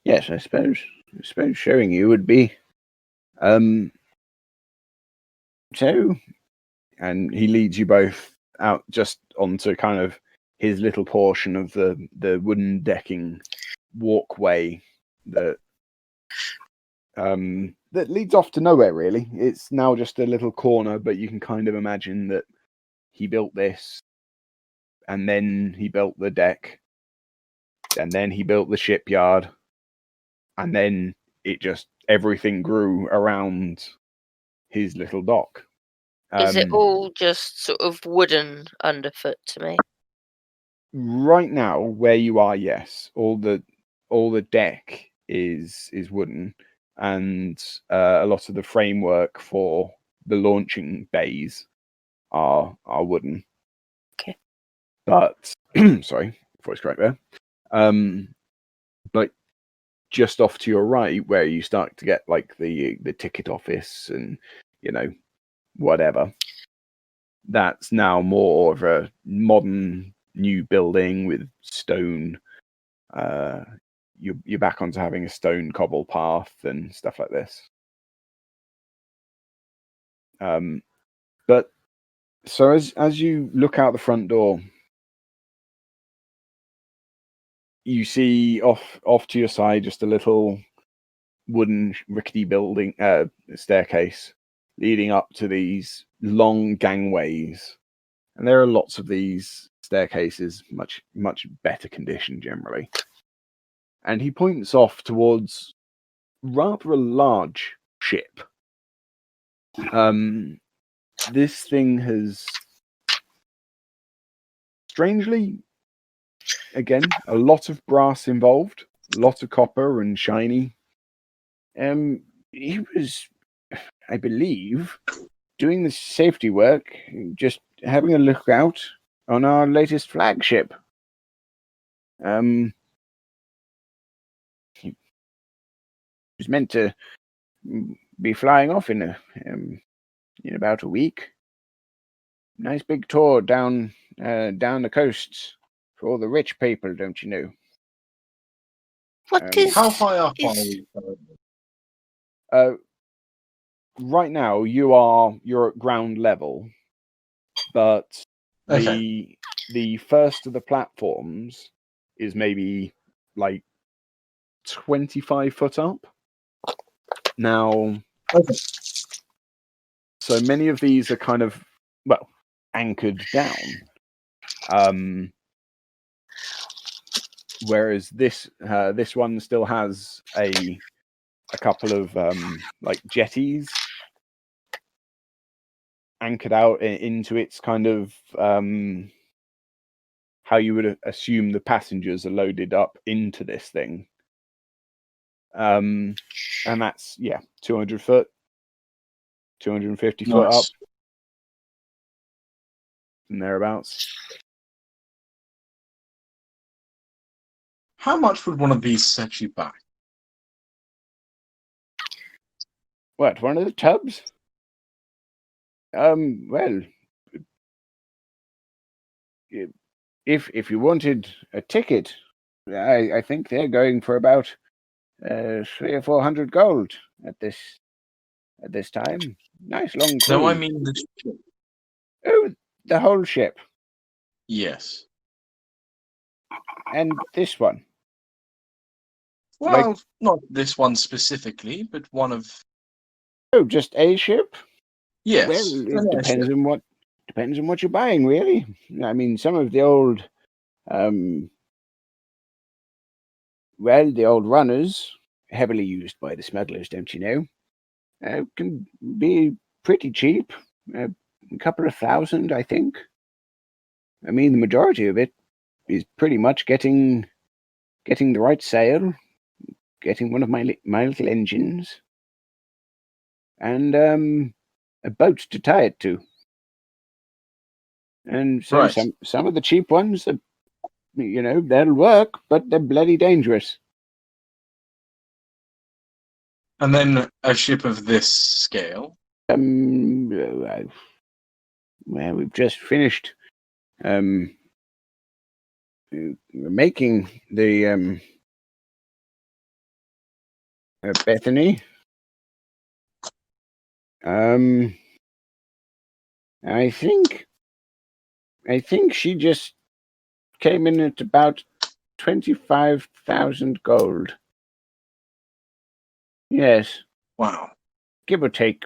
S1: yes, I suppose showing you would be, so, and he leads you both out just onto kind of his little portion of the wooden decking walkway that leads off to nowhere really. It's now just a little corner, but you can kind of imagine that he built this, and then he built the deck, and then he built the shipyard, and then everything grew around his little dock.
S2: Is it all just sort of wooden underfoot to me?
S1: Right now, where you are, yes, all the deck is wooden, and a lot of the framework for the launching bays are wooden.
S2: Okay.
S1: But sorry, voice crack there. But just off to your right, where you start to get like the ticket office and whatever, that's now more of a modern new building with stone. You're back onto having a stone cobble path and stuff like this. But so as you look out the front door, you see off to your side just a little wooden rickety building staircase leading up to these long gangways, and there are lots of these staircases, much better condition generally. And he points off towards rather a large ship. This thing has, strangely, again, a lot of brass involved, a lot of copper and shiny. He was, I believe, doing the safety work, just having a look out on our latest flagship. He was meant to be flying off in about a week. Nice big tour down the coast for all the rich people, don't you know?
S2: What is?
S3: How high up are we?
S1: Right now you're at ground level, but
S3: Okay.
S1: the first of the platforms is maybe like 25 foot up. Now, so many of these are kind of, well, anchored down. Whereas this one still has a couple of like jetties anchored out into its kind of how you would assume the passengers are loaded up into this thing. And that's 200 foot, 250 foot up, and thereabouts.
S3: How much would one of these set you back?
S1: What, one of the tubs? Well, if you wanted a ticket, I think they're going for about 300 or 400 gold at this time. Nice long cruise.
S3: No, I mean the ship.
S1: Oh, the whole ship.
S3: Yes.
S1: And this one.
S3: Well, not this one specifically, but one of...
S1: Oh, just a ship?
S3: Yes.
S1: Well,
S3: an
S1: it
S3: airship.
S1: depends on what you're buying, really. I mean, some of the old, the old runners, heavily used by the smugglers, don't you know, can be pretty cheap. A couple of thousand, I think. I mean, the majority of it is pretty much getting the right sail, getting one of my little engines, and a boat to tie it to. And so
S3: Right.
S1: some of the cheap ones, they'll work, but they're bloody dangerous.
S3: And then a ship of this scale.
S1: Well, we've just finished making the Bethany. I think she just came in at about 25,000 gold. Yes,
S3: Wow.
S1: give or take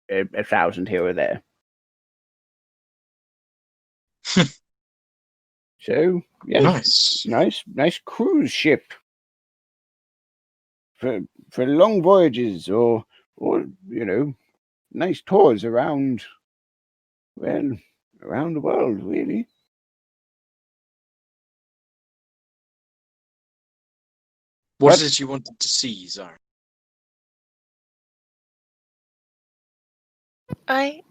S1: 1,000 here or there. So, yes, nice cruise ship for long voyages or nice tours around the world, really.
S3: What is it you wanted to see, Xari?
S2: I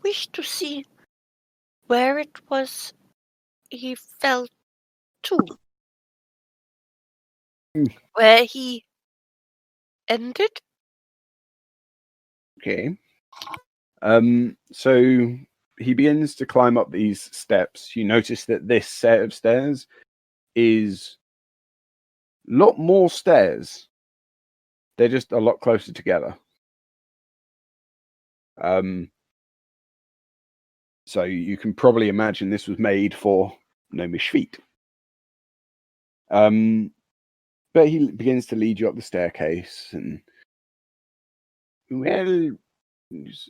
S2: wish to see where it was he fell to. Where he ended?
S1: Okay. So he begins to climb up these steps. You notice that this set of stairs is a lot more stairs. They're just a lot closer together. So you can probably imagine this was made for gnomish feet. But he begins to lead you up the staircase, and well,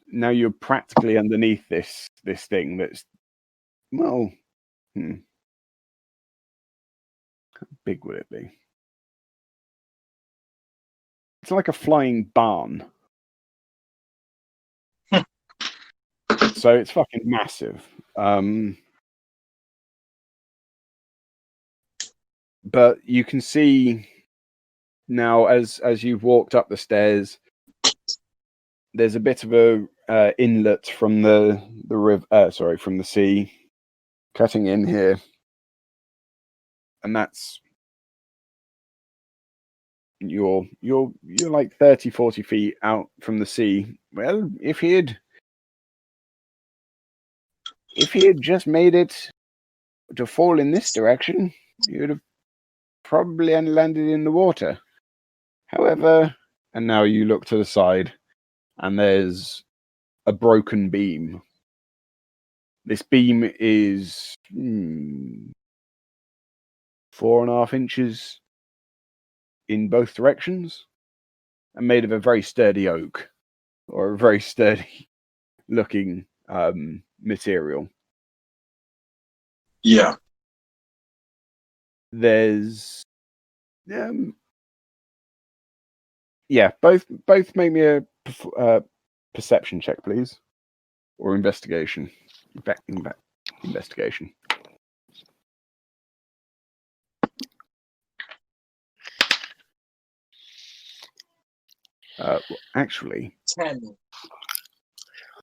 S1: now you're practically underneath this thing that's, well, how big would it be? It's like a flying barn. So it's fucking massive. But you can see now, as you've walked up the stairs, there's a bit of a inlet from the river. From the sea, cutting in here, and that's you're like 30-40 feet out from the sea. Well, if he had just made it to fall in this direction, he would have probably landed in the water. However, and now you look to the side, and there's a broken beam. This beam is 4.5 inches in both directions, and made of a very sturdy oak, or a very sturdy looking material.
S3: Yeah.
S1: There's both make me a perception check, please, or investigation. Investigation. Actually,
S3: 10.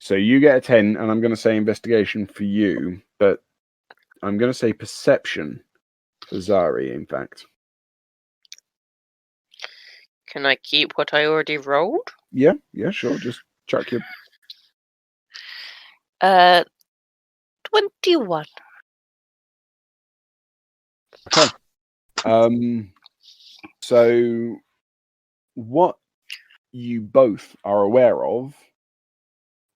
S1: So you get a 10, and I'm going to say investigation for you, but I'm going to say perception for Xari, in fact.
S2: Can I keep what I already rolled?
S1: Yeah, sure. Just chuck your...
S2: 21.
S1: Okay. So what you both are aware of,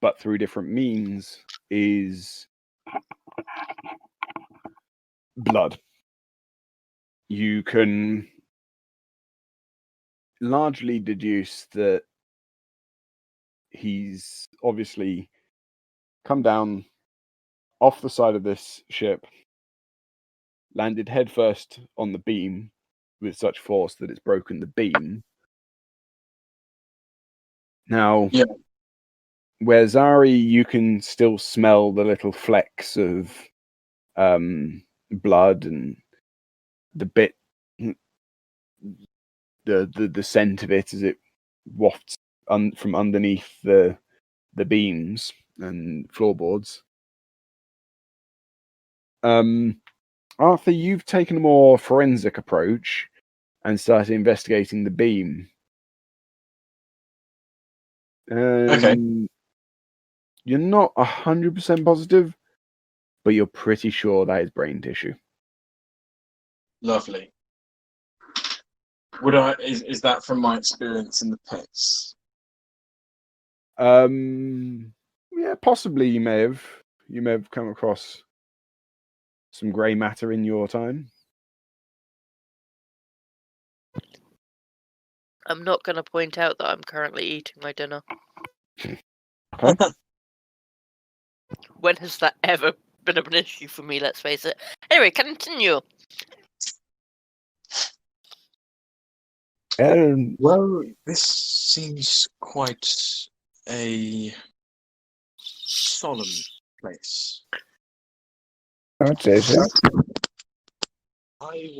S1: but through different means, is blood. you can largely deduce that he's obviously come down off the side of this ship, landed headfirst on the beam with such force that it's broken the beam. Now,
S3: Yeah.
S1: where Xari, you can still smell the little flecks of blood and the bit, the scent of it as it wafts from underneath the beams and floorboards. Arthur, you've taken a more forensic approach and started investigating the beam.
S3: Okay.
S1: You're not 100% positive, but you're pretty sure that is brain tissue.
S3: Lovely. Would I? Is that from my experience in the pits?
S1: Yeah, possibly you may have come across some grey matter in your time.
S2: I'm not going to point out that I'm currently eating my dinner.
S1: Okay.
S2: When has that ever been an issue for me, let's face it? Anyway, continue.
S3: Well, this seems quite a solemn place.
S1: I would say so.
S3: I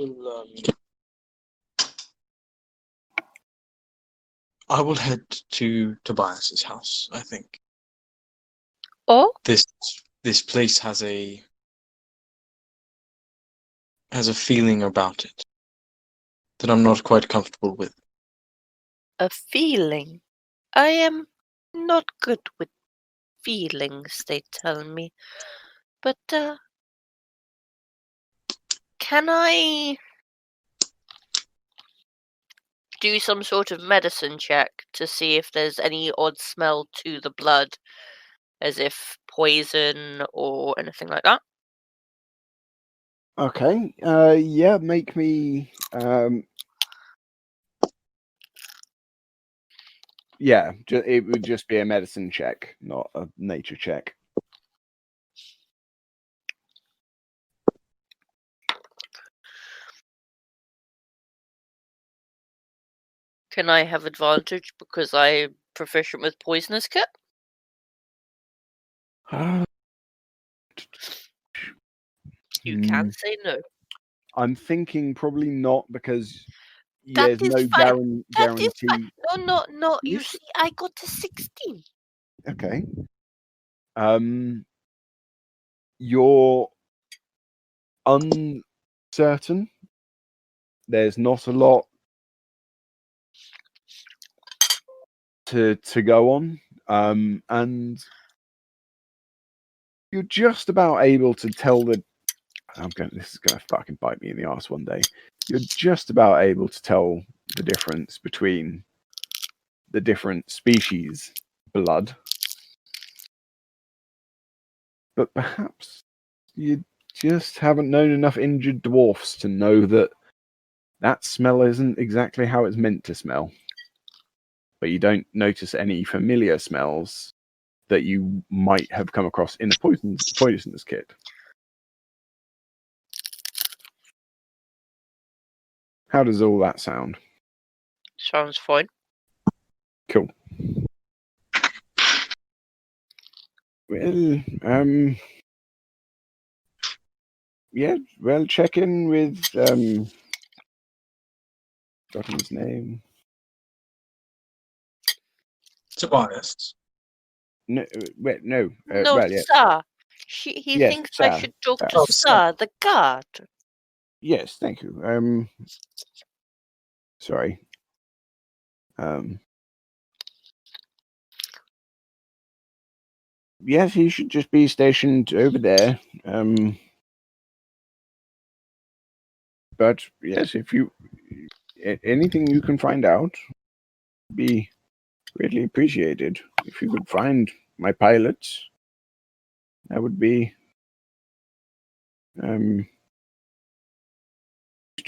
S3: will head to Tobias's house, I think.
S2: Oh?
S3: This place has a feeling about it that I'm not quite comfortable with.
S2: A feeling? I am not good with feelings, they tell me. But, can I do some sort of medicine check to see if there's any odd smell to the blood, as if poison or anything like that?
S1: Okay. Yeah, make me. Yeah, it would just be a medicine check, not a nature check.
S2: Can I have advantage because I'm proficient with poisonous kit? You can say no.
S1: I'm thinking probably not because
S2: That
S1: there's
S2: is
S1: no
S2: fine. That
S1: guarantee.
S2: is fine. No. You
S1: Yes.
S2: see, I got to 16.
S1: Okay. You're uncertain. There's not a lot to go on. And you're just about able to tell this is gonna fucking bite me in the ass one day. You're just about able to tell the difference between the different species blood. But perhaps you just haven't known enough injured dwarfs to know that smell isn't exactly how it's meant to smell. But you don't notice any familiar smells that you might have come across in a poisonous kit. How does all that sound?
S2: Sounds fine.
S1: Cool. Well, yeah, well, check in with, forgotten his name.
S3: Tobias.
S1: No, wait, no.
S2: No,
S1: Well, yeah.
S2: sir. He
S1: Yes,
S2: thinks I
S1: sir.
S2: should talk to
S3: Oh,
S2: sir, the guard.
S1: Yes, thank you. Sorry. Yes, he should just be stationed over there. But yes, if you anything you can find out, be greatly appreciated. If you could find my pilots, that would be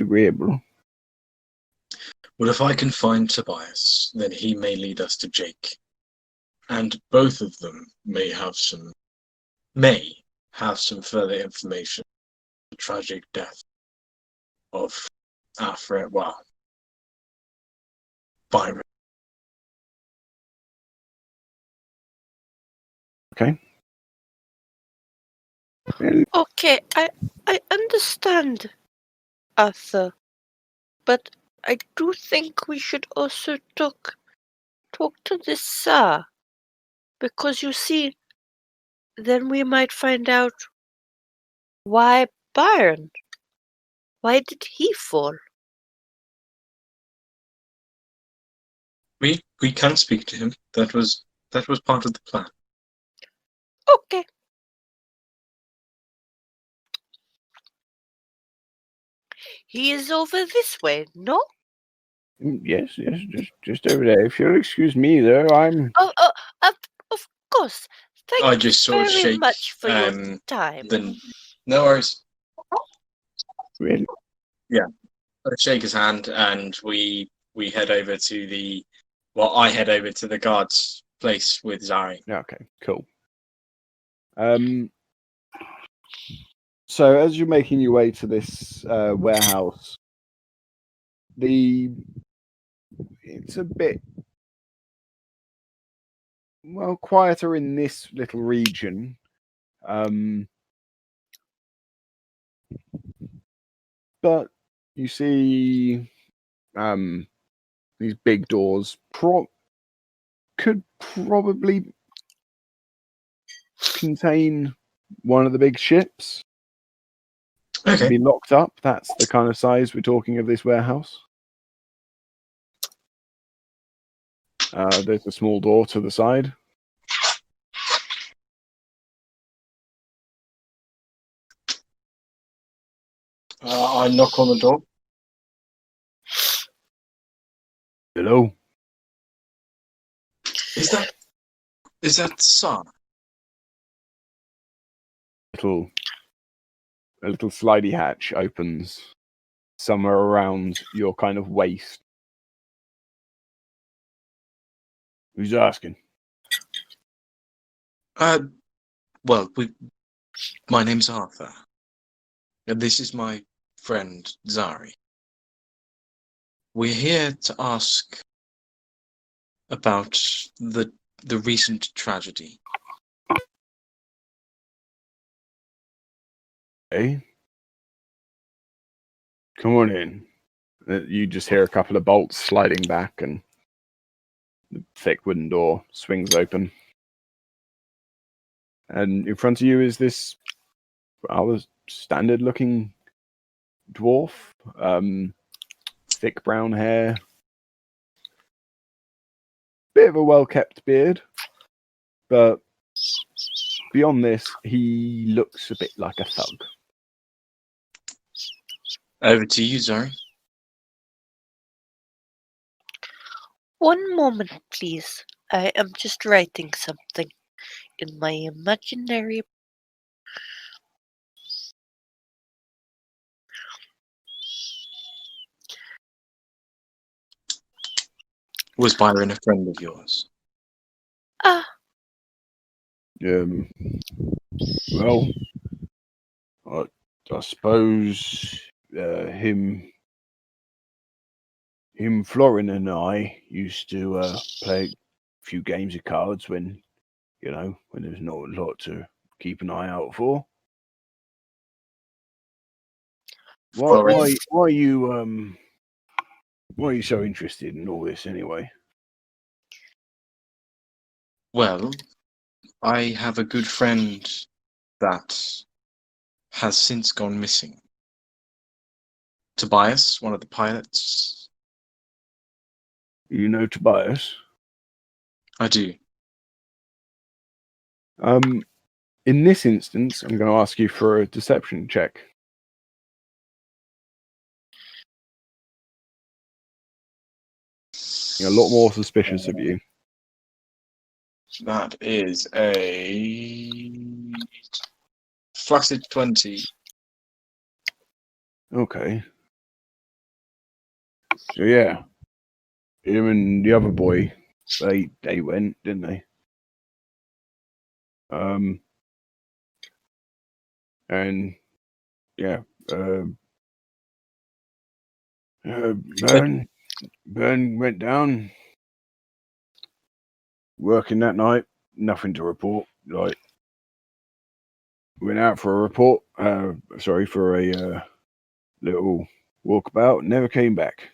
S1: agreeable.
S3: Well, if I can find Tobias, then he may lead us to Jake. And both of them may have some further information. The tragic death of our friend, Byron.
S1: Okay.
S2: Okay, I understand, Arthur, but I do think we should also talk to this Tsar, because you see, then we might find out why Byron. Why did he fall?
S3: We can speak to him. That was part of the plan.
S2: Okay. He is over this way, no?
S1: Yes, just over there. If you'll excuse me, though, I'm.
S2: Of course. Thank
S3: I
S2: you
S3: just sort of
S2: very
S3: shake
S2: much for your time.
S3: No worries.
S1: Really?
S3: Yeah. I shake his hand and we head over to I head over to the guard's place with Xari.
S1: Okay, cool. So as you're making your way to this warehouse, it's a bit quieter in this little region. But you see these big doors could probably contain one of the big ships. It can be locked up. That's the kind of size we're talking of this warehouse. There's a small door to the side.
S3: I knock on the door.
S1: Hello.
S3: Is that Tsar?
S1: A little slidey hatch opens somewhere around your kind of waist. Who's asking?
S3: Well, my name's Arthur, and this is my friend Xari. We're here to ask about the recent tragedy.
S1: Hey, come on in. You just hear a couple of bolts sliding back, and the thick wooden door swings open. And in front of you is this rather standard-looking dwarf. Thick brown hair. Bit of a well-kept beard. But beyond this, he looks a bit like a thug.
S3: Over to you, Xari.
S2: One moment, please. I am just writing something in my imaginary.
S3: Was Byron a friend of yours?
S1: Well, I suppose him, Florin, and I used to play a few games of cards when there's not a lot to keep an eye out for. Why are you so interested in all this anyway?
S3: Well, I have a good friend that has since gone missing. Tobias, one of the pilots.
S1: You know Tobias?
S3: I do.
S1: In this instance, I'm going to ask you for a deception check. A lot more suspicious of you.
S3: That is a flaccid 20.
S1: Okay. So yeah, him and the other boy, they went, didn't they? And yeah, Burn went down, working that night, nothing to report. Like, went out for a report, for a little walkabout, never came back.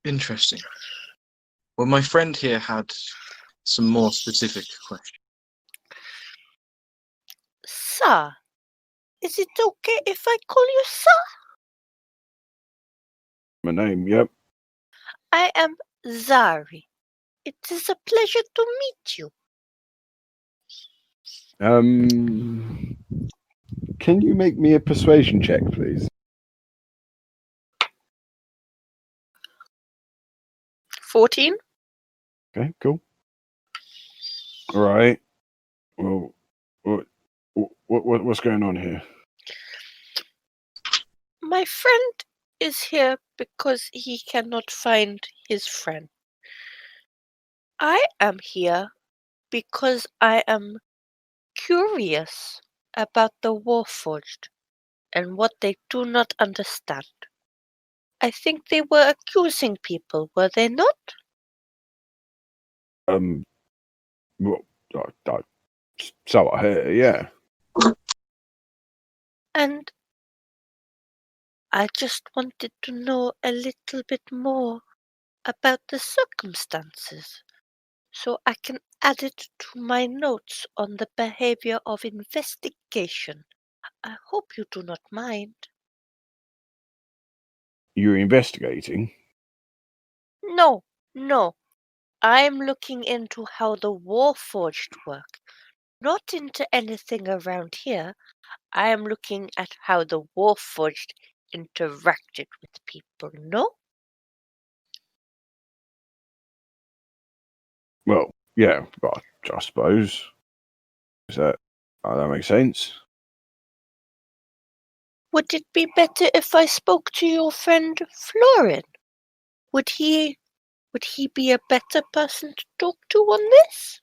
S3: Interesting. Well, my friend here had some more specific questions.
S2: Sir, is it okay if I call you sir?
S1: My name, yep.
S2: I am Xari. It is a pleasure to meet you.
S1: Can you make me a persuasion check, please?
S2: 14?
S1: Okay, cool. All right. Well, what's going on here?
S2: My friend is here because he cannot find his friend. I am here because I am curious about the Warforged and what they do not understand. I think they were accusing people, were they not?
S1: Well, so I hear, yeah.
S2: And I just wanted to know a little bit more about the circumstances so I can add it to my notes on the behavior of investigation. I hope you do not mind.
S1: You're investigating?
S2: No. I'm looking into how the Warforged work, not into anything around here. I am looking at how the Warforged interacted with people, no?
S1: Well, yeah, but I suppose. That makes sense?
S2: Would it be better if I spoke to your friend Florin? Would he be a better person to talk to on this?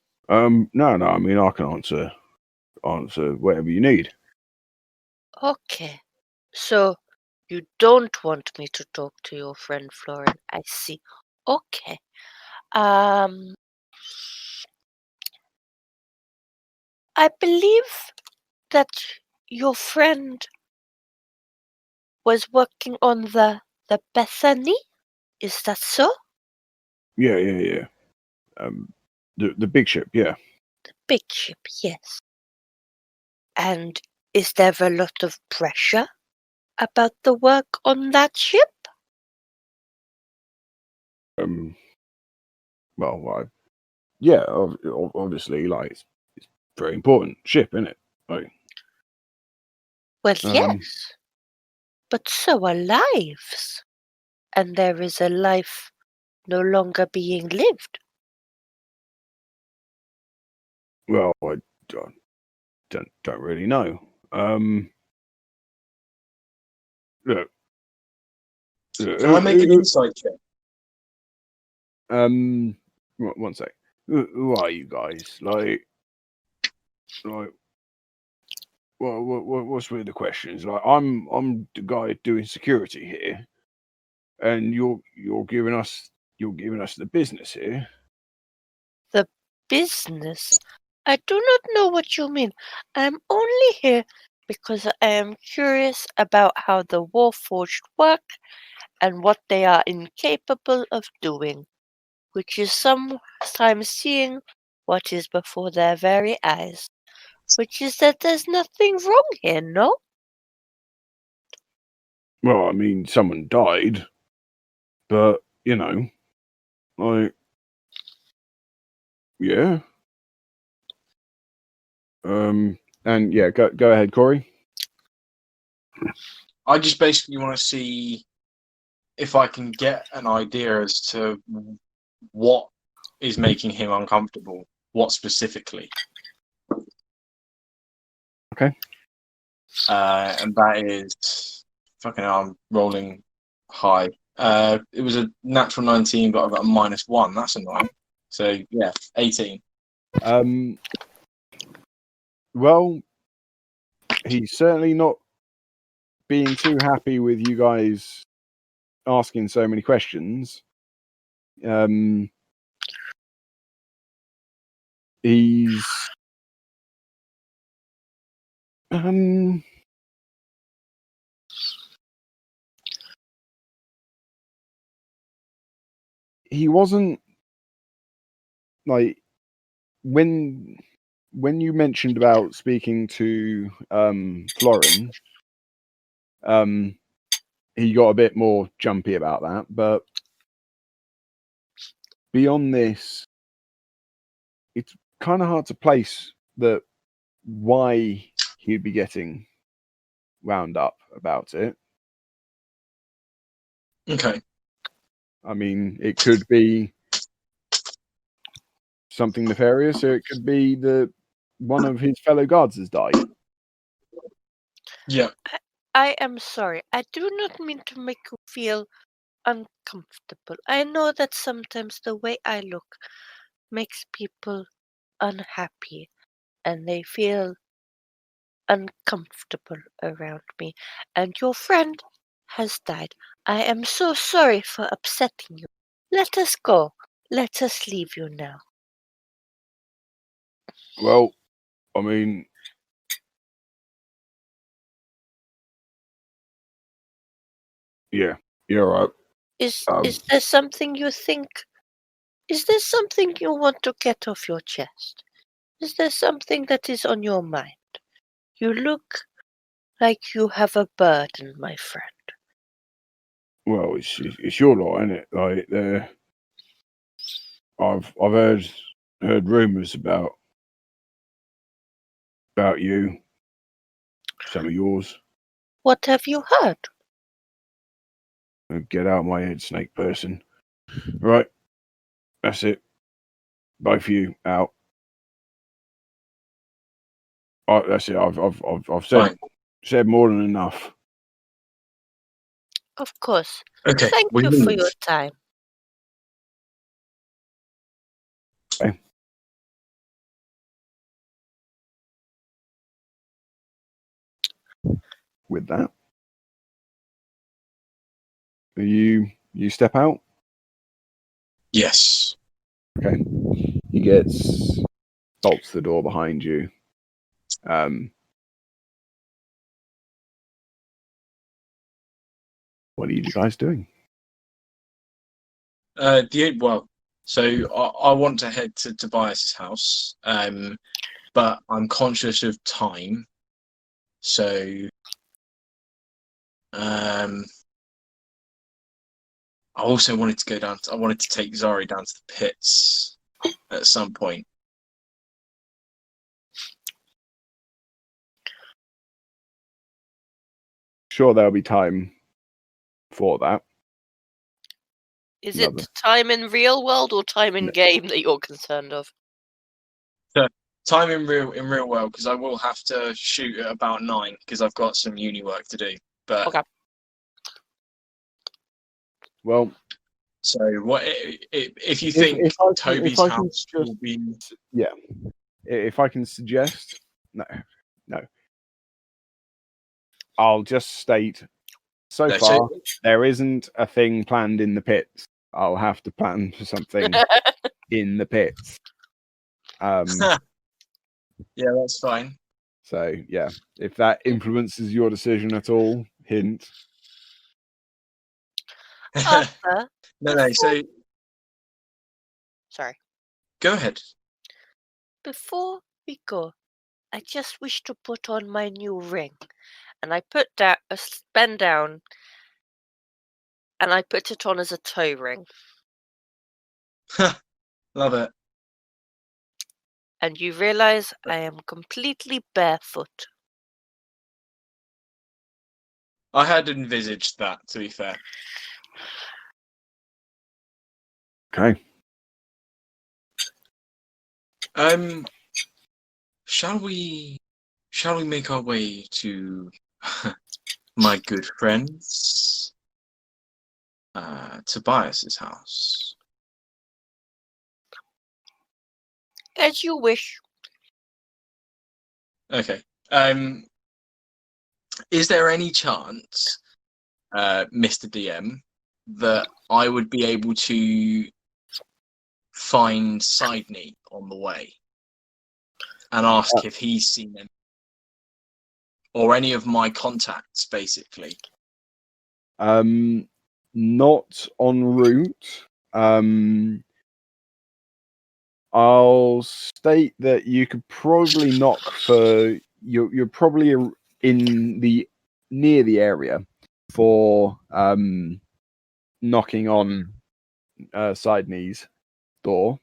S1: No, I mean, I can answer whatever you need.
S2: Okay. So you don't want me to talk to your friend Florin. I see. Okay. I believe that your friend was working on the Bethany. Is that so?
S1: Yeah. The big ship, yeah.
S2: The big ship, yes. And is there a lot of pressure about the work on that ship?
S1: Well, yeah, obviously, like, it's very important ship, isn't it? Like,
S2: Well, yes. But so are lives. And there is a life no longer being lived.
S1: well, I don't really know. Look.
S3: Can I make an insight check?
S1: One sec. Who are you guys? Like, what's with the questions? Like, I'm the guy doing security here, and you're giving us the business here.
S2: The business? I do not know what you mean. I am only here because I am curious about how the Warforged work and what they are incapable of doing, which is sometimes seeing what is before their very eyes, which is that there's nothing wrong here, no?
S1: Well, I mean, someone died, but you know, like, yeah. And yeah, go ahead, Corey.
S3: I just basically want to see if I can get an idea as to what is making him uncomfortable. What specifically?
S1: Okay.
S3: And that is Fucking hell, I'm rolling high. It was a natural 19, but I got a -1. That's annoying. So yeah, 18.
S1: Well, he's certainly not being too happy with you guys asking so many questions. He's he wasn't like when you mentioned about speaking to Florin, he got a bit more jumpy about that, but beyond this, it's kind of hard to place that why he'd be getting wound up about it.
S3: Okay.
S1: I mean, it could be something nefarious, or it could be that one of his fellow guards has died.
S3: Yeah.
S2: I am sorry. I do not mean to make you feel uncomfortable. I know that sometimes the way I look makes people unhappy and they feel uncomfortable around me. And your friend has died. I am so sorry for upsetting you. Let us go. Let us leave you now.
S1: Well, I mean, yeah, you're right.
S2: Is there something you think? Is there something you want to get off your chest? Is there something that is on your mind? You look like you have a burden, my friend.
S1: Well, it's your lot, isn't it? Like, I've heard rumours about you, some of yours.
S2: What have you heard?
S1: Get out of my head, snake person. Right, that's it. Both of you out. That's it. I've said more than enough.
S2: Of course.
S3: Okay.
S2: Thank
S3: we
S2: you
S3: will
S2: for
S3: leave.
S2: your time.
S1: Okay. With that, you step out.
S3: Yes.
S1: Okay. He bolts the door behind you. What are you guys doing?
S3: So I want to head to Tobias's house, but I'm conscious of time, so I also wanted to go down. I wanted to take Xari down to the pits at some point.
S1: Sure, there'll be time for that.
S2: Is
S1: Love
S2: it time in real world or time in game that you're concerned of?
S3: Time in real world, because I will have to shoot at about 9 because I've got some uni work to do. But
S2: Okay.
S1: Well,
S3: so what if you think Toby's house will be?
S1: Yeah, if I can suggest, no. I'll just state. So far, there isn't a thing planned in the pits. I'll have to plan for something in the pits.
S3: Yeah, that's fine.
S1: So yeah, if that influences your decision at all, hint.
S2: Arthur,
S3: No. So
S2: sorry.
S3: Go ahead.
S2: Before we go, I just wish to put on my new ring, and I put that bend down, and I put it on as a toe ring.
S3: Love it.
S2: And you realize I am completely barefoot.
S3: I had envisaged that, to be fair.
S1: Okay.
S3: Shall we make our way to my good friend's Tobias's house.
S2: As you wish.
S3: Okay. Is there any chance, Mr. DM, that I would be able to find Sidney on the way and ask if he's seen him or any of my contacts, basically?
S1: Not en route. I'll state that you could probably knock for you're probably in the near the area for knocking on Sidney's door.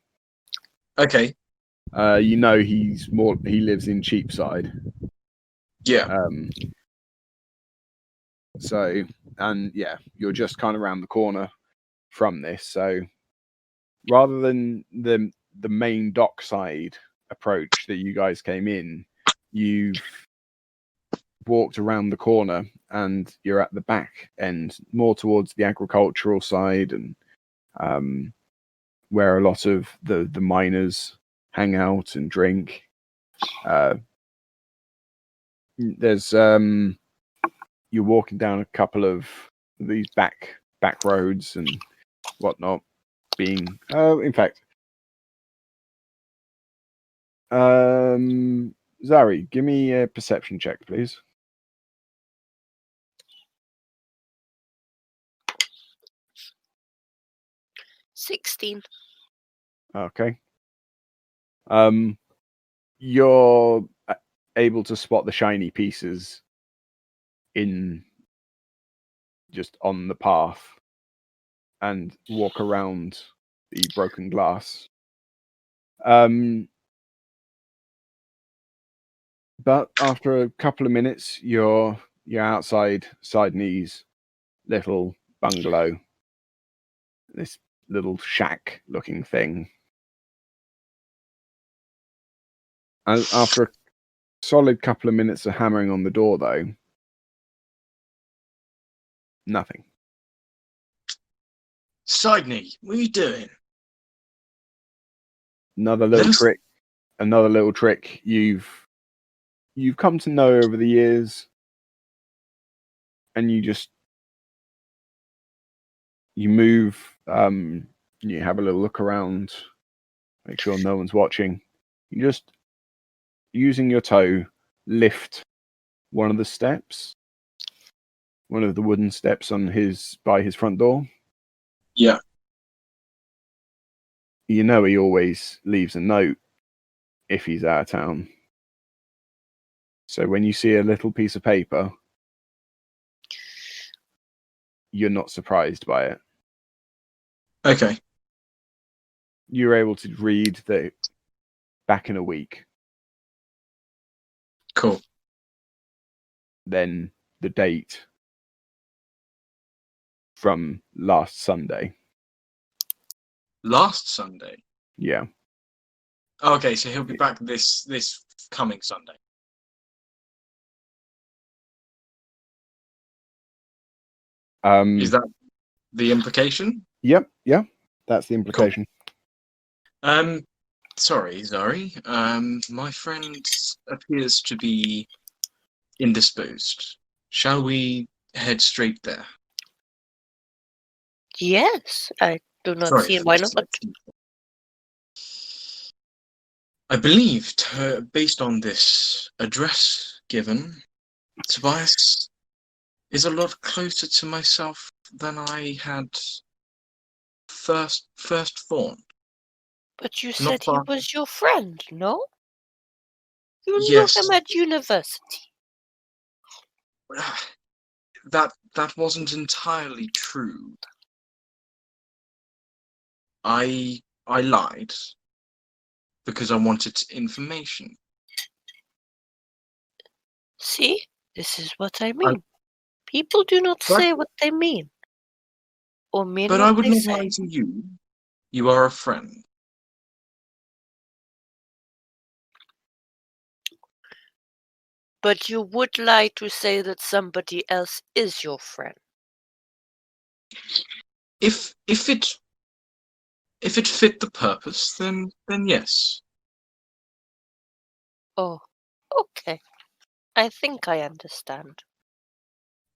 S3: Okay.
S1: You know he lives in Cheapside.
S3: Yeah.
S1: So, and yeah, you're just kind of around the corner from this. So rather than the main dockside approach that you guys came in, you've walked around the corner and you're at the back end, more towards the agricultural side, and where a lot of the miners hang out and drink. There's you're walking down a couple of these back roads and whatnot. Being in fact, Xari, give me a perception check, please.
S2: $16.
S1: Okay. You're able to spot the shiny pieces in just on the path and walk around the broken glass. But after a couple of minutes, you're outside Sidney's little bungalow, this little shack-looking thing. And after a solid couple of minutes of hammering on the door, though, nothing.
S3: Sidney, what are you doing?
S1: Another little trick you've come to know over the years, and you move, you have a little look around, make sure no one's watching. You just, using your toe, lift one of the wooden steps by his front door.
S3: Yeah.
S1: You know he always leaves a note if he's out of town. So when you see a little piece of paper, you're not surprised by it.
S3: Okay.
S1: You're able to read that back in a week.
S3: Cool.
S1: Then the date from last Sunday.
S3: Last Sunday?
S1: Yeah.
S3: Okay, so he'll be back this coming Sunday. Is that the implication?
S1: Yep, yeah. That's the implication.
S3: Cool. Sorry, Xari. My friend appears to be indisposed. Shall we head straight there?
S2: Yes, I do not
S3: Sorry
S2: see
S3: for
S2: why
S3: this.
S2: not.
S3: I believed, based on this address given, Tobias is a lot closer to myself than I had first thought.
S2: But you
S3: Not
S2: said he
S3: far.
S2: was your friend, no? You
S3: Yes.
S2: knew him at university.
S3: That wasn't entirely true. I lied because I wanted information.
S2: See, this is what I mean. People do not say what they mean, or mean
S3: But
S2: what
S3: I would
S2: they
S3: not
S2: say.
S3: lie to you. You are a friend.
S2: But you would lie to say that somebody else is your friend.
S3: If it fit the purpose, then yes.
S2: Oh, okay. I think I understand.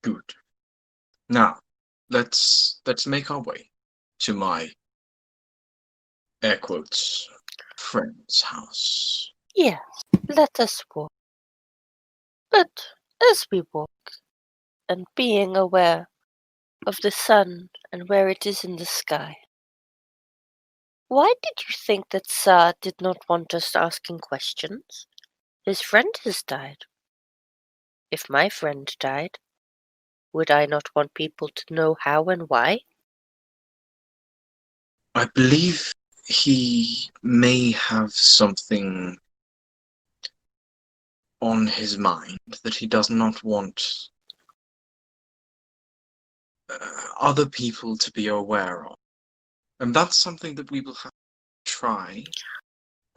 S3: Good. Now, let's make our way to my air quotes friend's house.
S2: Yes, let us walk. But as we walk, and being aware of the sun and where it is in the sky, why did you think that Tsar did not want us asking questions? His friend has died. If my friend died, would I not want people to know how and why?
S3: I believe he may have something on his mind that he does not want other people to be aware of. And that's something that we will have to try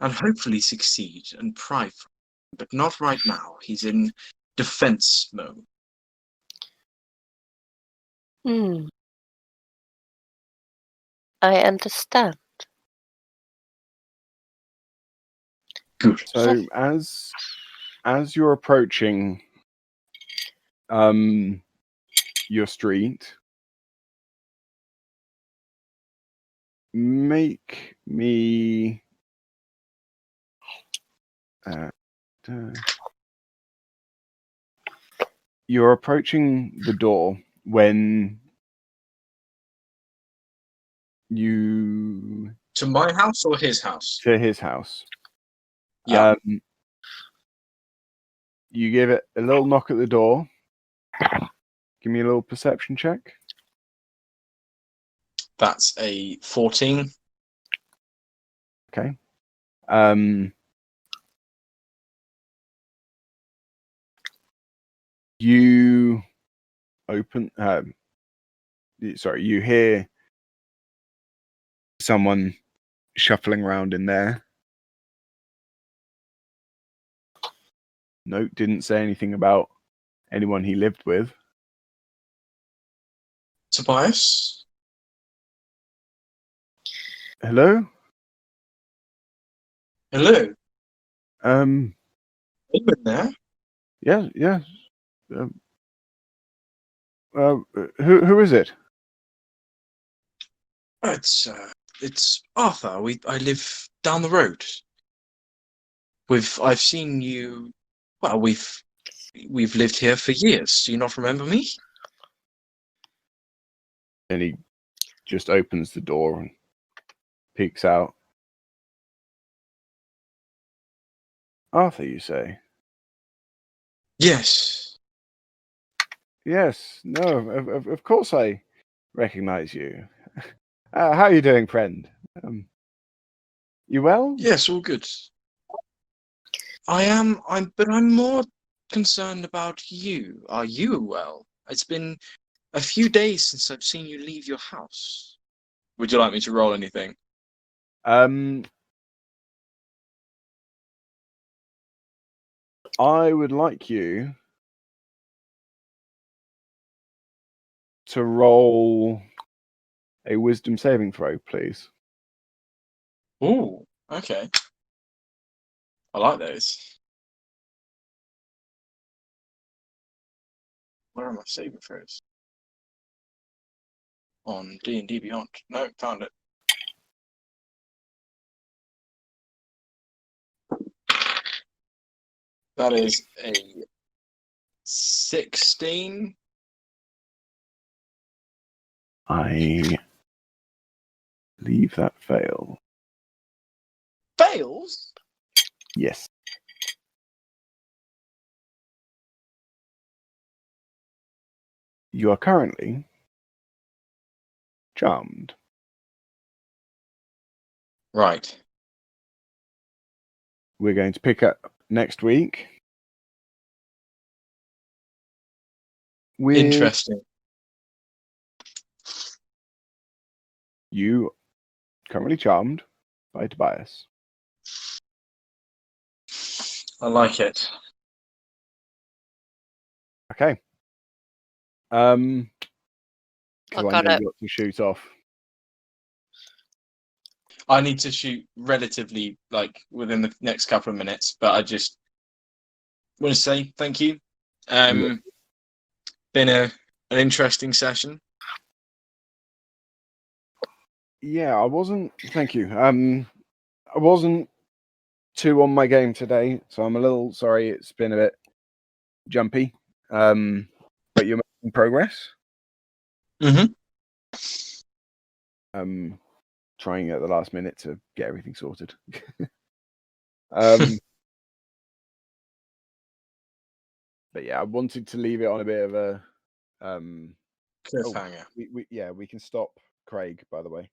S3: and hopefully succeed and pry from. But not right now. He's in defense mode.
S2: I understand.
S3: Good.
S1: So as you're approaching your street, make me you're approaching the door when you
S3: To my house or his house?
S1: to his house.
S3: Yeah.
S1: You give it a little knock at the door. Give me a little perception check.
S3: That's a 14.
S1: Okay. You open. Sorry, you hear someone shuffling around in there. Note didn't say anything about anyone he lived with.
S3: Tobias?
S1: Hello?
S3: Hello?
S1: Um,
S3: Are you in there?
S1: yeah. Who is it?
S3: It's Arthur. I live down the road. I've seen you. Well, we've lived here for years. Do you not remember me?
S1: And he just opens the door and peeks out. Arthur, you say?
S3: Yes.
S1: Yes. No. Of course I recognize you. How are you doing, friend? You well?
S3: Yes, all good. But I'm more concerned about you. Are you well? It's been a few days since I've seen you leave your house. Would you like me to roll anything?
S1: I would like you to roll a wisdom saving throw, please.
S3: Ooh, okay. I like those. Where are my saving throws? On D&D Beyond. No, found it. That is a 16.
S1: I believe that fail.
S3: Fails?
S1: Yes. You are currently charmed.
S3: Right.
S1: We're going to pick up next week with
S3: Interesting.
S1: you currently charmed by Tobias.
S3: I like it.
S1: Okay.
S2: I
S1: Because I
S2: got
S1: know
S2: it.
S1: you got to shoot off.
S3: I need to shoot relatively like within the next couple of minutes, but I just want to say thank you. Been an interesting session.
S1: Yeah, I wasn't. Thank you. I wasn't too on my game today, so I'm a little sorry. It's been a bit jumpy. But you're making progress.
S3: Mm-hmm.
S1: Trying at the last minute to get everything sorted. But yeah, I wanted to leave it on a bit of a
S3: Cliffhanger.
S1: we can stop Craig, by the way.